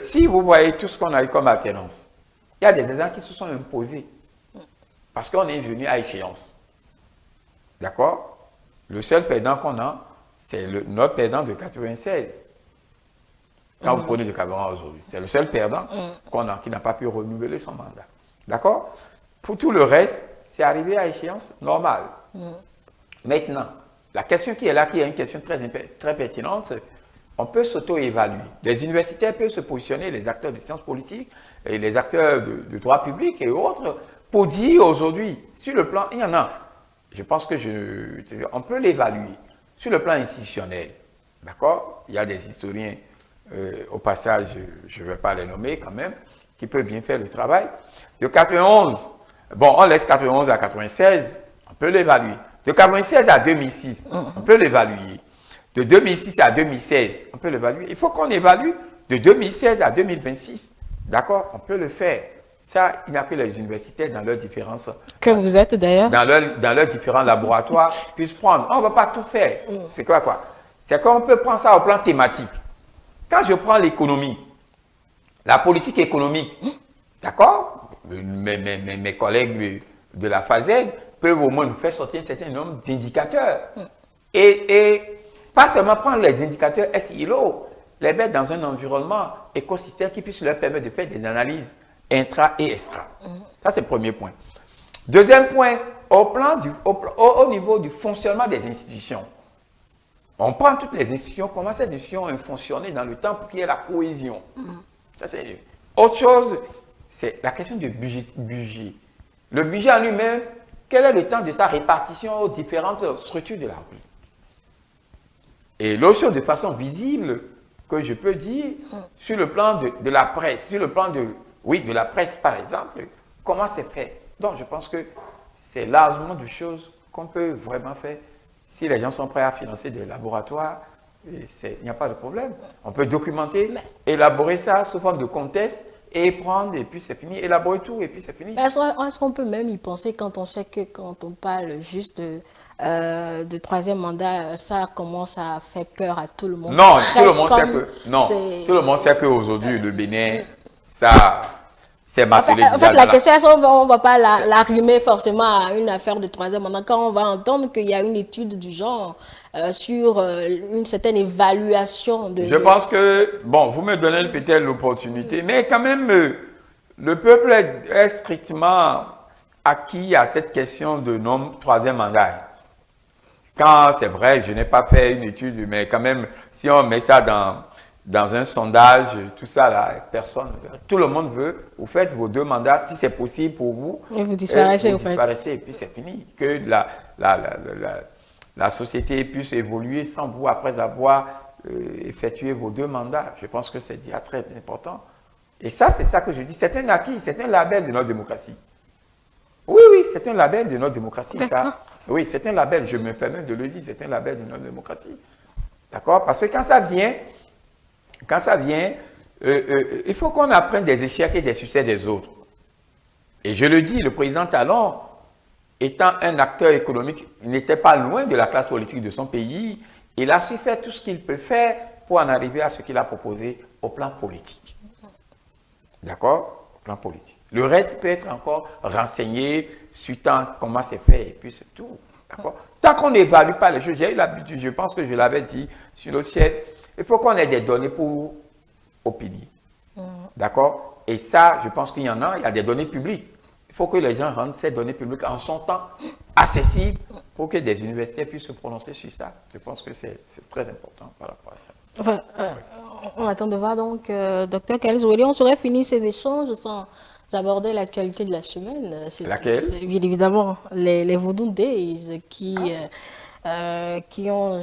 Si vous voyez tout ce qu'on a eu comme alternance, il y a des exemples qui se sont imposés parce qu'on est venu à échéance. D'accord? Le seul perdant qu'on a, c'est notre perdant de 96. Quand vous prenez le Cameroun aujourd'hui, c'est le seul perdant qu'on a qui n'a pas pu renouveler son mandat. D'accord? Pour tout le reste, c'est arrivé à échéance normale. Maintenant, la question qui est là, qui est une question très pertinente, c'est on peut s'auto-évaluer. Les universitaires peuvent se positionner, les acteurs de sciences politiques et les acteurs de droit public et autres, pour dire aujourd'hui, sur le plan, il y en a. Je pense que on peut l'évaluer. Sur le plan institutionnel, d'accord? Il y a des historiens, au passage, je ne vais pas les nommer quand même, qui peuvent bien faire le travail. De 91, bon, on laisse 91 à 96, on peut l'évaluer. De 96 à 2006, on peut l'évaluer. De 2006 à 2016, on peut l'évaluer. Il faut qu'on évalue de 2016 à 2026. D'accord? On peut le faire. Ça, il n'y a que les universitaires dans leurs différences. Que vous êtes d'ailleurs? Dans leurs différents laboratoires, puissent prendre. On ne va pas tout faire. C'est quoi? C'est qu'on peut prendre ça au plan thématique. Quand je prends l'économie, la politique économique, d'accord? Mes collègues de la FASEG peuvent au moins nous faire sortir un certain nombre d'indicateurs. Et pas seulement prendre les indicateurs SILO, les mettre dans un environnement écosystème qui puisse leur permettre de faire des analyses intra et extra. Ça, c'est le premier point. Deuxième point, au niveau du fonctionnement des institutions. On prend toutes les institutions, comment ces institutions ont fonctionné dans le temps pour qu'il y ait la cohésion. Ça, c'est autre chose, c'est la question du budget. Le budget en lui-même, quel est le temps de sa répartition aux différentes structures de la République? Et l'autre chose de façon visible que je peux dire, sur le plan de la presse, sur le plan de la presse par exemple, comment c'est fait? Donc je pense que c'est largement des choses qu'on peut vraiment faire. Si les gens sont prêts à financer des laboratoires, il n'y a pas de problème. On peut documenter, élaborer ça sous forme de contest et prendre, et puis c'est fini, élaborer tout, et puis c'est fini. Est-ce qu'on peut même y penser quand on sait que quand on parle juste de troisième mandat, ça commence à faire peur à tout le monde? Non, tout le monde sait qu'aujourd'hui, le Bénin, ça, c'est martelé. En fait, la question, est-ce qu'on ne va pas la rimer forcément à une affaire de troisième mandat quand on va entendre qu'il y a une étude du genre sur une certaine évaluation de... Je pense que, bon, vous me donnez peut-être l'opportunité, mais quand même, le peuple est strictement acquis à cette question de troisième mandat. Quand c'est vrai, je n'ai pas fait une étude, mais quand même, si on met ça dans un sondage, tout ça, là, tout le monde veut, vous faites vos 2 mandats, si c'est possible pour vous. Et vous disparaissez, et puis c'est fini. Que la société puisse évoluer sans vous après avoir effectué vos 2 mandats. Je pense que c'est déjà très important. Et ça, c'est ça que je dis. C'est un acquis, c'est un label de notre démocratie. Oui, c'est un label de notre démocratie, ça. Oui, c'est un label, je me permets de le dire, c'est un label de notre démocratie. D'accord? Parce que quand ça vient, il faut qu'on apprenne des échecs et des succès des autres. Et je le dis, le président Talon, étant un acteur économique, il n'était pas loin de la classe politique de son pays. Il a su faire tout ce qu'il peut faire pour en arriver à ce qu'il a proposé au plan politique. D'accord? Au plan politique. Le reste peut être encore renseigné, suivant comment c'est fait, et puis c'est tout. D'accord? Tant qu'on n'évalue pas les choses, j'ai eu l'habitude, je pense que je l'avais dit sur le ciel, il faut qu'on ait des données pour opinier. D'accord? Et ça, je pense qu'il y en a, il y a des données publiques. Il faut que les gens rendent ces données publiques en son temps accessibles pour que des universités puissent se prononcer sur ça. Je pense que c'est très important par rapport à ça. Enfin, on attend de voir donc, docteur Kalizoueli, on saurait finir ces échanges sans aborder l'actualité de la semaine. Laquelle? C'est bien évidemment les Voodoo Days qui ont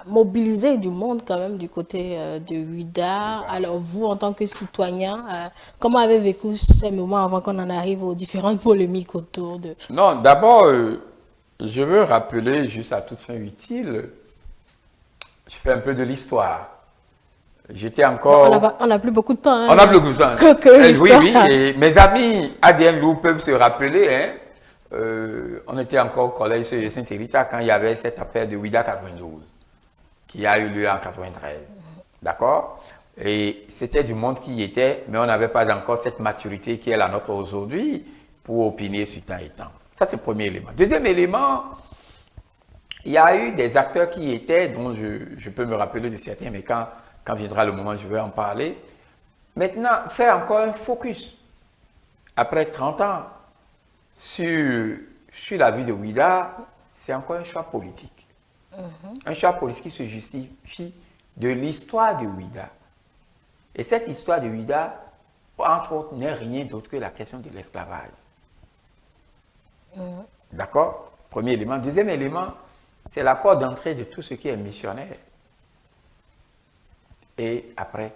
mobilisé du monde quand même du côté de Ouidah. Alors vous, en tant que citoyen, comment avez vécu ces moments avant qu'on en arrive aux différentes polémiques autour de... Non, d'abord, je veux rappeler, juste à toute fin utile, je fais un peu de l'histoire. J'étais encore... On n'a plus beaucoup de temps. Hein, on n'a plus beaucoup de temps. Que oui, oui. Et mes amis ADN Lou peuvent se rappeler. Hein, on était encore au collège Saint-Hérita quand il y avait cette affaire de Ouidah 92 qui a eu lieu en 93. D'accord? Et c'était du monde qui y était, mais on n'avait pas encore cette maturité qui est la nôtre aujourd'hui pour opiner sur temps et temps. Ça, c'est le premier élément. Deuxième élément, il y a eu des acteurs qui y étaient, dont je peux me rappeler de certains, mais quand viendra le moment, je vais en parler. Maintenant, faire encore un focus, après 30 ans, sur la vie de Ouidah, c'est encore un choix politique. Un choix politique qui se justifie de l'histoire de Ouidah. Et cette histoire de Ouidah, entre autres, n'est rien d'autre que la question de l'esclavage. D'accord? Premier élément. Deuxième élément, c'est la porte d'entrée de tout ce qui est missionnaire. Et après,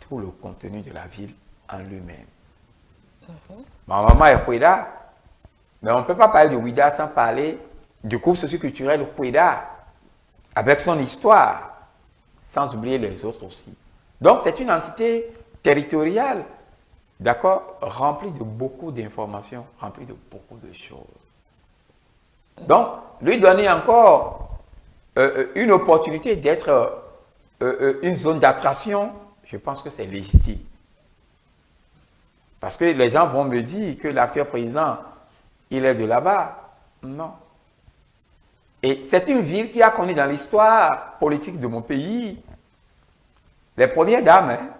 tout le contenu de la ville en lui-même. Ma maman est Fouida, mais on ne peut pas parler de Ouidah sans parler du groupe socioculturel Fouida, avec son histoire, sans oublier les autres aussi. Donc, c'est une entité territoriale, d'accord, remplie de beaucoup d'informations, remplie de beaucoup de choses. Donc, lui donner encore une opportunité d'être une zone d'attraction, je pense que c'est légitime. Parce que les gens vont me dire que l'actuel président, il est de là-bas. Non. Et c'est une ville qui a connu dans l'histoire politique de mon pays les premières dames. Hein?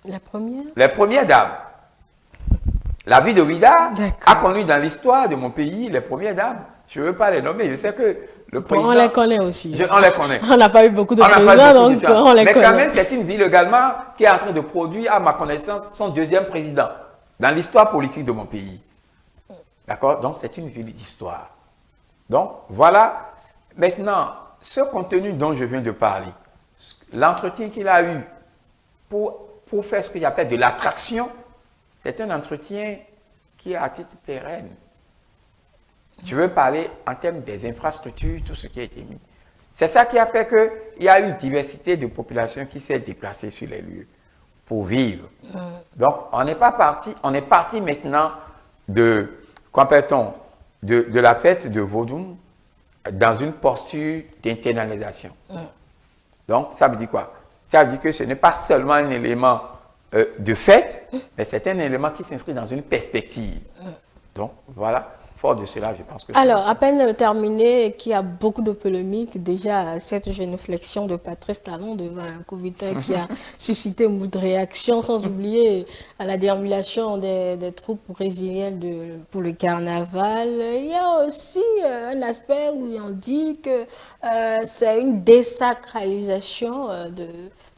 La première? Les premières dames. La ville de Ouidah a connu dans l'histoire de mon pays les premières dames. Je ne veux pas les nommer. Je sais que le président... On les connaît aussi. On les connaît. On n'a pas eu beaucoup de présidents, donc on les connaît. Mais quand même, c'est une ville également qui est en train de produire, à ma connaissance, son deuxième président dans l'histoire politique de mon pays. D'accord? Donc, c'est une ville d'histoire. Donc, voilà. Maintenant, ce contenu dont je viens de parler, l'entretien qu'il a eu pour faire ce qu'il appelle de l'attraction, c'est un entretien qui est à titre pérenne. Je veux parler en termes des infrastructures, tout ce qui a été mis. C'est ça qui a fait qu'il y a eu une diversité de populations qui s'est déplacée sur les lieux pour vivre. Donc, on n'est pas parti, on est parti maintenant de, qu'appelle-t-on, de la fête de Vodou dans une posture d'internalisation. Donc, ça veut dire quoi? Ça veut dire que ce n'est pas seulement un élément de fête, mais c'est un élément qui s'inscrit dans une perspective. Donc, voilà. Fort de cela, je pense que... Alors, à peine terminé, qu'il y a beaucoup de polémiques, déjà cette génuflexion de Patrice Talon devant un coviteur qui a suscité beaucoup de réactions, sans oublier à la déambulation des troupes brésiliennes pour le carnaval. Il y a aussi un aspect où on dit que c'est une désacralisation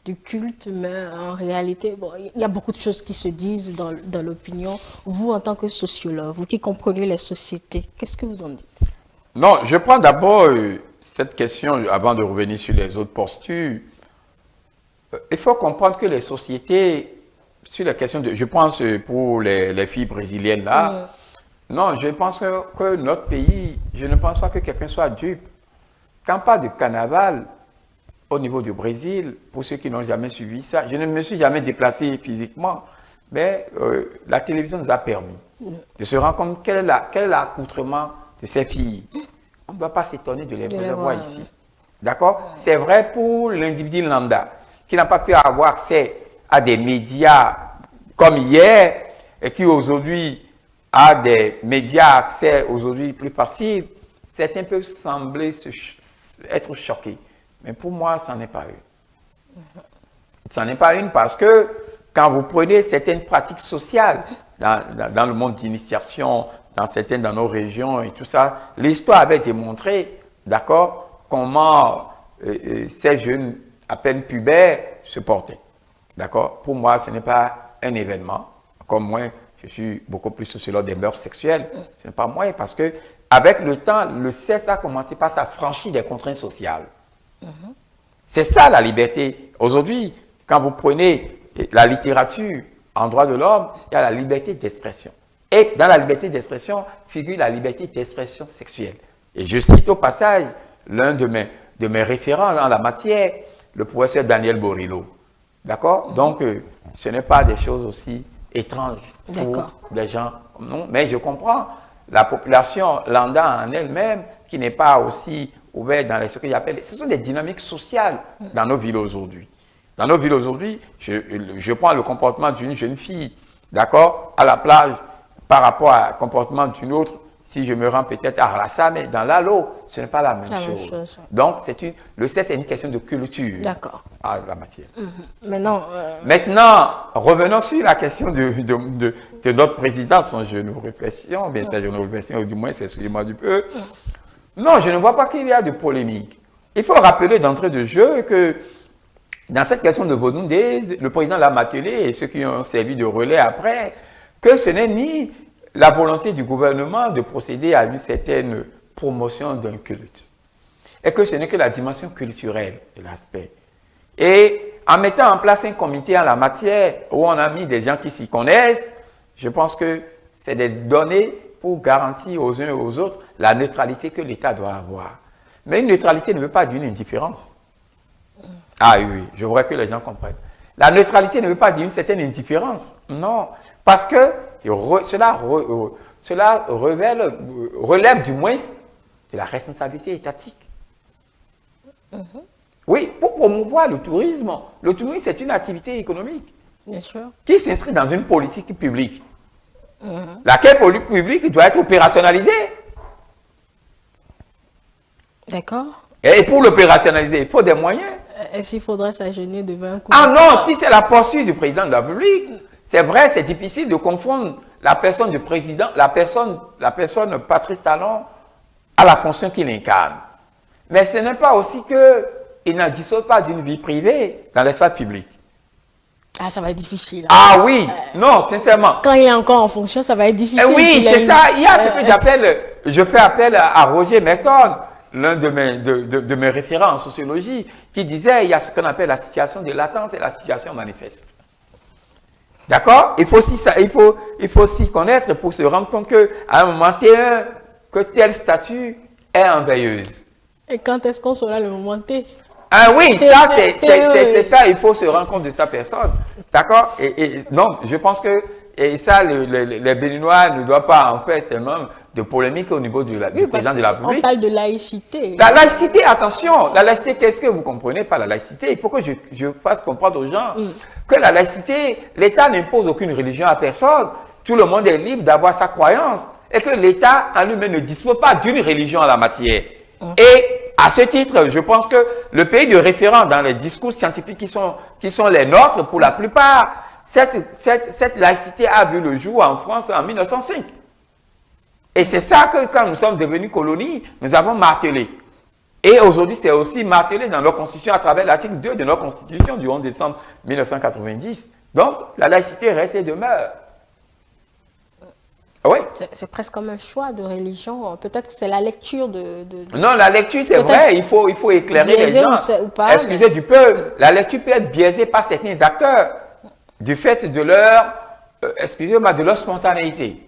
du culte, mais en réalité, bon, il y a beaucoup de choses qui se disent dans l'opinion. Vous, en tant que sociologue, vous qui comprenez les sociétés, qu'est-ce que vous en dites? Non, je prends d'abord cette question, avant de revenir sur les autres postures. Il faut comprendre que les sociétés, sur la question de... Je pense pour les filles brésiliennes là, non, je pense que notre pays, je ne pense pas que quelqu'un soit dupe. Quand on parle de carnaval, au niveau du Brésil, pour ceux qui n'ont jamais suivi ça, je ne me suis jamais déplacé physiquement, mais la télévision nous a permis de se rendre compte quel est l'accoutrement de ces filles. On ne doit pas s'étonner de les voir ici. D'accord? C'est vrai pour l'individu lambda, qui n'a pas pu avoir accès à des médias comme hier, et qui aujourd'hui a des médias accès aujourd'hui plus faciles. Certains peuvent sembler être choqués. Mais pour moi, ça n'est pas une. Ça n'est pas une parce que quand vous prenez certaines pratiques sociales dans le monde d'initiation, dans nos régions et tout ça, l'histoire avait démontré, d'accord, comment ces jeunes à peine pubères se portaient. D'accord? Pour moi, ce n'est pas un événement. Comme moi, je suis beaucoup plus sociologue des mœurs sexuelles. Ce n'est pas moi parce que avec le temps, le sexe a commencé par s'affranchir des contraintes sociales. C'est ça la liberté. Aujourd'hui, quand vous prenez la littérature en droit de l'homme, il y a la liberté d'expression. Et dans la liberté d'expression figure la liberté d'expression sexuelle. Et je cite au passage l'un de mes référents dans la matière, le professeur Daniel Borillo. D'accord? Donc, ce n'est pas des choses aussi étranges pour des gens comme nous. Mais je comprends la population lambda en elle-même qui n'est pas aussi ouverte dans ce que j'appelle... Ce sont des dynamiques sociales dans nos villes aujourd'hui. Dans nos villes aujourd'hui, je prends le comportement d'une jeune fille, d'accord, à la plage, par rapport au comportement d'une autre, si je me rends peut-être à Rassa, mais dans l'eau, ce n'est pas la même chose. Donc, le sexe est une question de culture. D'accord. À la matière. Maintenant, revenons sur la question de notre président, son genou réflexion, bien sûr, genou réflexion, ou du moins, c'est excusez-moi du peu. Non, je ne vois pas qu'il y a de polémique. Il faut rappeler d'entrée de jeu que dans cette question de Bonundé, le président l'a martelé et ceux qui ont servi de relais après, que ce n'est ni la volonté du gouvernement de procéder à une certaine promotion d'un culte. Et que ce n'est que la dimension culturelle de l'aspect. Et en mettant en place un comité en la matière où on a mis des gens qui s'y connaissent, je pense que c'est des données pour garantir aux uns et aux autres la neutralité que l'État doit avoir. Mais une neutralité ne veut pas dire une indifférence. Ah oui, je voudrais que les gens comprennent. La neutralité ne veut pas dire une certaine indifférence. Non, parce que cela relève du moins de la responsabilité étatique. Oui, pour promouvoir le tourisme c'est une activité économique. Bien sûr. Qui s'inscrit dans une politique publique. Laquelle politique publique doit être opérationnalisée. D'accord. Et pour l'opérationnaliser, il faut des moyens. Est-ce qu'il faudrait s'agenouiller devant un coup? Ah non, si c'est la poursuite du président de la République, c'est vrai, c'est difficile de confondre la personne du président, la personne Patrice Talon, à la fonction qu'il incarne. Mais ce n'est pas aussi qu'il n'en dispose pas d'une vie privée dans l'espace public. Ah, ça va être difficile. Ah oui, non, sincèrement. Quand il est encore en fonction, ça va être difficile. Oui, c'est ça. Il y a ce que j'appelle, je fais appel à Roger Merton, l'un de mes référents en sociologie, qui disait il y a ce qu'on appelle la situation de latence et la situation manifeste. D'accord? Il faut s'y connaître pour se rendre compte qu'à un moment T, que tel statut est en veilleuse. Et quand est-ce qu'on saura le moment T? Ah oui, ça, c'est ça, il faut se rendre compte de sa personne. D'accord? Et non, je pense que, et ça, les Béninois ne doivent pas en faire tellement de polémique au niveau du président de la République. On parle de laïcité. La laïcité, attention, la laïcité, qu'est-ce que vous comprenez par la laïcité? Il faut que je fasse comprendre aux gens que la laïcité, l'État n'impose aucune religion à personne. Tout le monde est libre d'avoir sa croyance. Et que l'État en lui-même ne dispose pas d'une religion en la matière. Et à ce titre, je pense que le pays de référence dans les discours scientifiques qui sont les nôtres, pour la plupart, cette laïcité a vu le jour en France en 1905. Et c'est ça que quand nous sommes devenus colonie, nous avons martelé. Et aujourd'hui, c'est aussi martelé dans notre constitution à travers l'article 2 de notre constitution du 11 décembre 1990. Donc, la laïcité reste et demeure. Oui. C'est presque comme un choix de religion. Peut-être que c'est la lecture Non, la lecture, c'est vrai. Il faut éclairer les gens. Ou pas, excusez du peu. La lecture peut être biaisée par certains acteurs du fait de leur, excusez-moi, de leur spontanéité.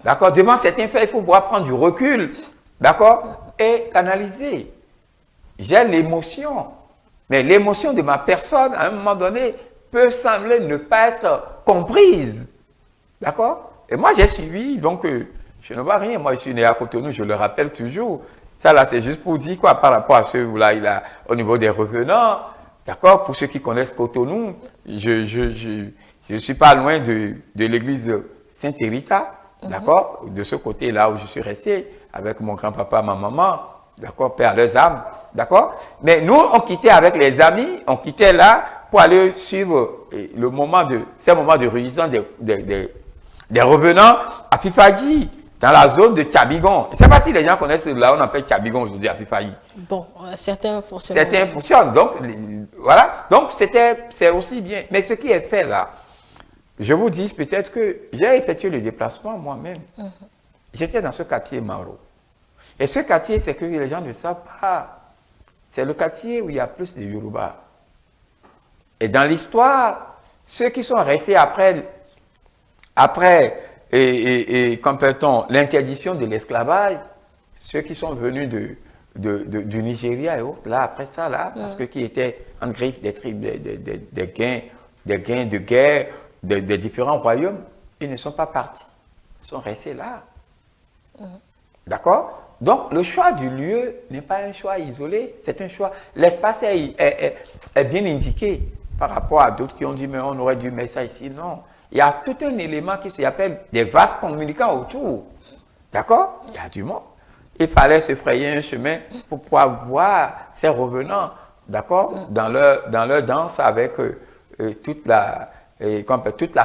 D'accord? Devant certains faits, il faut pouvoir prendre du recul. D'accord? Et l'analyser. J'ai l'émotion. Mais l'émotion de ma personne, à un moment donné, peut sembler ne pas être comprise. D'accord? Et moi, j'ai suivi, donc je ne vois rien. Moi, je suis né à Cotonou, je le rappelle toujours. Ça, là, c'est juste pour dire quoi, par rapport à ceux-là, au niveau des revenants. D'accord? Pour ceux qui connaissent Cotonou, je suis pas loin de l'église Saint-Hérita. D'accord? De ce côté-là où je suis resté, avec mon grand-papa, ma maman. D'accord? Père leurs âmes. D'accord? Mais nous, on quittait avec les amis, on quittait là pour aller suivre ces moments de réunion des revenants à Fifadji, dans la zone de Tchabigon. Je ne sais pas si les gens connaissent là, on appelle Tchabigon aujourd'hui à Fifadji. Bon, certains fonctionnent. Certains fonctionnent. Donc, voilà. Donc, c'est aussi bien. Mais ce qui est fait là, je vous dis peut-être que j'ai effectué le déplacement moi-même. J'étais dans ce quartier Maro. Et ce quartier, c'est que les gens ne savent pas. C'est le quartier où il y a plus de Yoruba. Et dans l'histoire, ceux qui sont restés après l'interdiction de l'esclavage, ceux qui sont venus du Nigeria et autres, là, après ça, là, parce que qui étaient en griffe des gains de guerre des différents royaumes, ils ne sont pas partis. Ils sont restés là. D'accord? Donc, le choix du lieu n'est pas un choix isolé, c'est un choix. L'espace est bien indiqué par rapport à d'autres qui ont dit, mais on aurait dû mettre ça ici. Non. Il y a tout un élément qui s'appelle des vases communicants autour. D'accord? Il y a du monde. Il fallait se frayer un chemin pour pouvoir voir ces revenants, d'accord? Dans leur danse avec toute la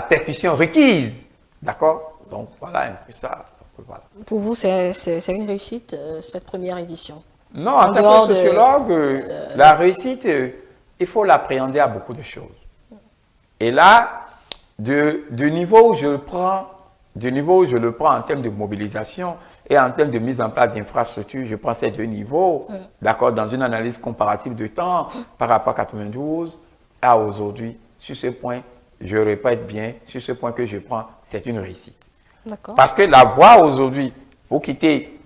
percussion requise. D'accord? Donc, voilà un peu ça. Voilà. Pour vous, c'est une réussite, cette première édition? Non, en tant que sociologue, la réussite, il faut l'appréhender à beaucoup de choses. Et là, du niveau où je le prends en termes de mobilisation et en termes de mise en place d'infrastructures, je prends ces deux niveaux, d'accord, dans une analyse comparative de temps par rapport à 92 à aujourd'hui. Sur ce point, je répète bien, sur ce point que je prends, c'est une réussite. Parce que la voie aujourd'hui, vous quittez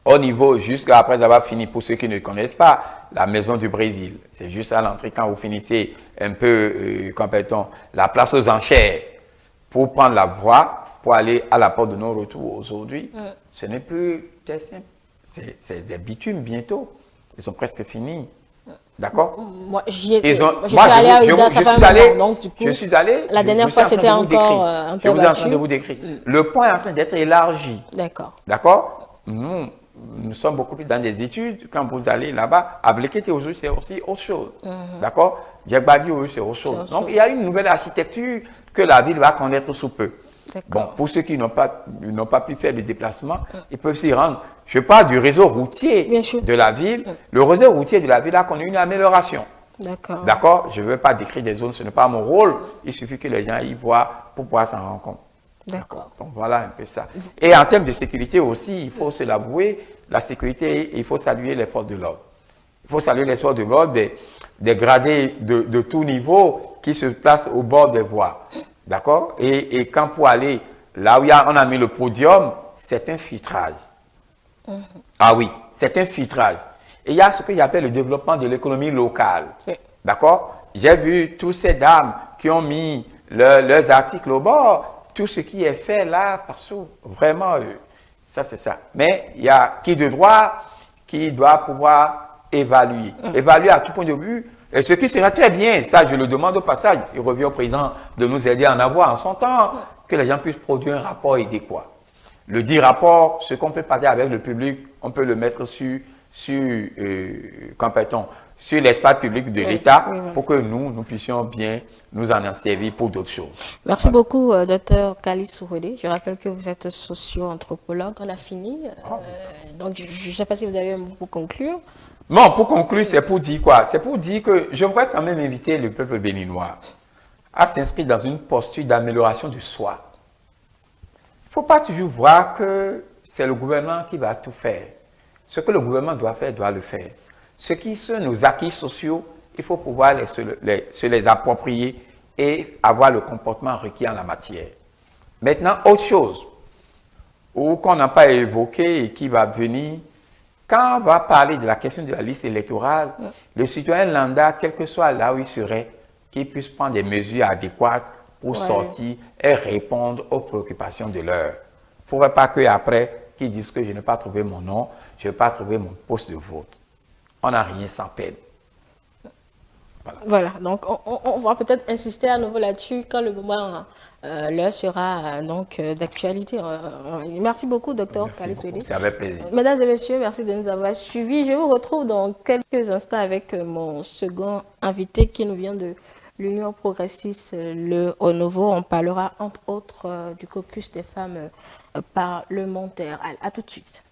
au niveau, jusqu'à après avoir fini, pour ceux qui ne connaissent pas, la maison du Brésil. C'est juste à l'entrée, quand vous finissez un peu, la place aux enchères, pour prendre la voie, pour aller à la porte de non-retour aujourd'hui. Ce n'est plus très simple. C'est des bitumes bientôt. Ils sont presque finis. D'accord? Moi, je suis allé à Ouidah, ça fait un moment, donc du coup, je suis allé, la dernière fois, c'était encore un je vous ai en train de vous décrire. Le point est en train d'être élargi. D'accord. D'accord? Nous sommes beaucoup plus dans des études. Quand vous allez là-bas, à Blekete aujourd'hui, c'est aussi autre chose. D'accord? Djegbadi aujourd'hui, c'est autre chose. Donc, il y a une nouvelle architecture que la ville va connaître sous peu. Bon, pour ceux qui n'ont pas pu faire des déplacements, ils peuvent s'y rendre. Je parle du réseau routier de la ville. Le réseau routier de la ville a connu une amélioration. D'accord? Je ne veux pas décrire des zones, ce n'est pas mon rôle. Il suffit que les gens y voient pour pouvoir s'en rendre compte. D'accord. Donc voilà un peu ça. Et en termes de sécurité aussi, il faut se l'avouer, la sécurité, il faut saluer les forces de l'ordre. Il faut saluer les forces de l'ordre, des gradés de tout niveau qui se placent au bord des voies. D'accord? Et quand pour aller là où on a mis le podium, c'est un filtrage. Ah oui, c'est un filtrage. Et il y a ce que j'appelle le développement de l'économie locale. D'accord? J'ai vu tous ces dames qui ont mis leurs articles au bord. Tout ce qui est fait là, partout, vraiment, ça c'est ça. Mais il y a qui de droit qui doit pouvoir évaluer. Évaluer à tout point de vue. Et ce qui sera très bien, ça je le demande au passage, il revient au président de nous aider à en avoir en son temps, que les gens puissent produire un rapport adéquat. Le dit rapport, ce qu'on peut partager avec le public, on peut le mettre sur l'espace public de l'État pour que nous puissions bien nous en servir pour d'autres choses. Merci beaucoup, Dr Kali Souredé. Je rappelle que vous êtes socio-anthropologue. On a fini. Donc, je ne sais pas si vous avez un mot pour conclure. Non, pour conclure, c'est pour dire quoi? C'est pour dire que je voudrais quand même inviter le peuple béninois à s'inscrire dans une posture d'amélioration du soi. Il ne faut pas toujours voir que c'est le gouvernement qui va tout faire. Ce que le gouvernement doit faire, doit le faire. Ce qui sont nos acquis sociaux, il faut pouvoir se les approprier et avoir le comportement requis en la matière. Maintenant, autre chose, ou qu'on n'a pas évoqué et qui va venir, quand on va parler de la question de la liste électorale, le citoyen lambda, quel que soit là où il serait, qu'il puisse prendre des mesures adéquates pour sortir et répondre aux préoccupations de l'heure. Il ne faudrait pas qu'après, qu'ils disent que je n'ai pas trouvé mon nom, je n'ai pas trouvé mon poste de vote. On n'a rien sans peine. Voilà, donc on va peut-être insister à nouveau là-dessus quand le moment, l'heure sera donc d'actualité. Merci beaucoup, docteur Kaliswede. C'est avec plaisir. Mesdames et messieurs, merci de nous avoir suivis. Je vous retrouve dans quelques instants avec mon second invité qui nous vient de l'Union progressiste, le Haut Nouveau. On parlera entre autres du caucus des femmes parlementaires. À tout de suite.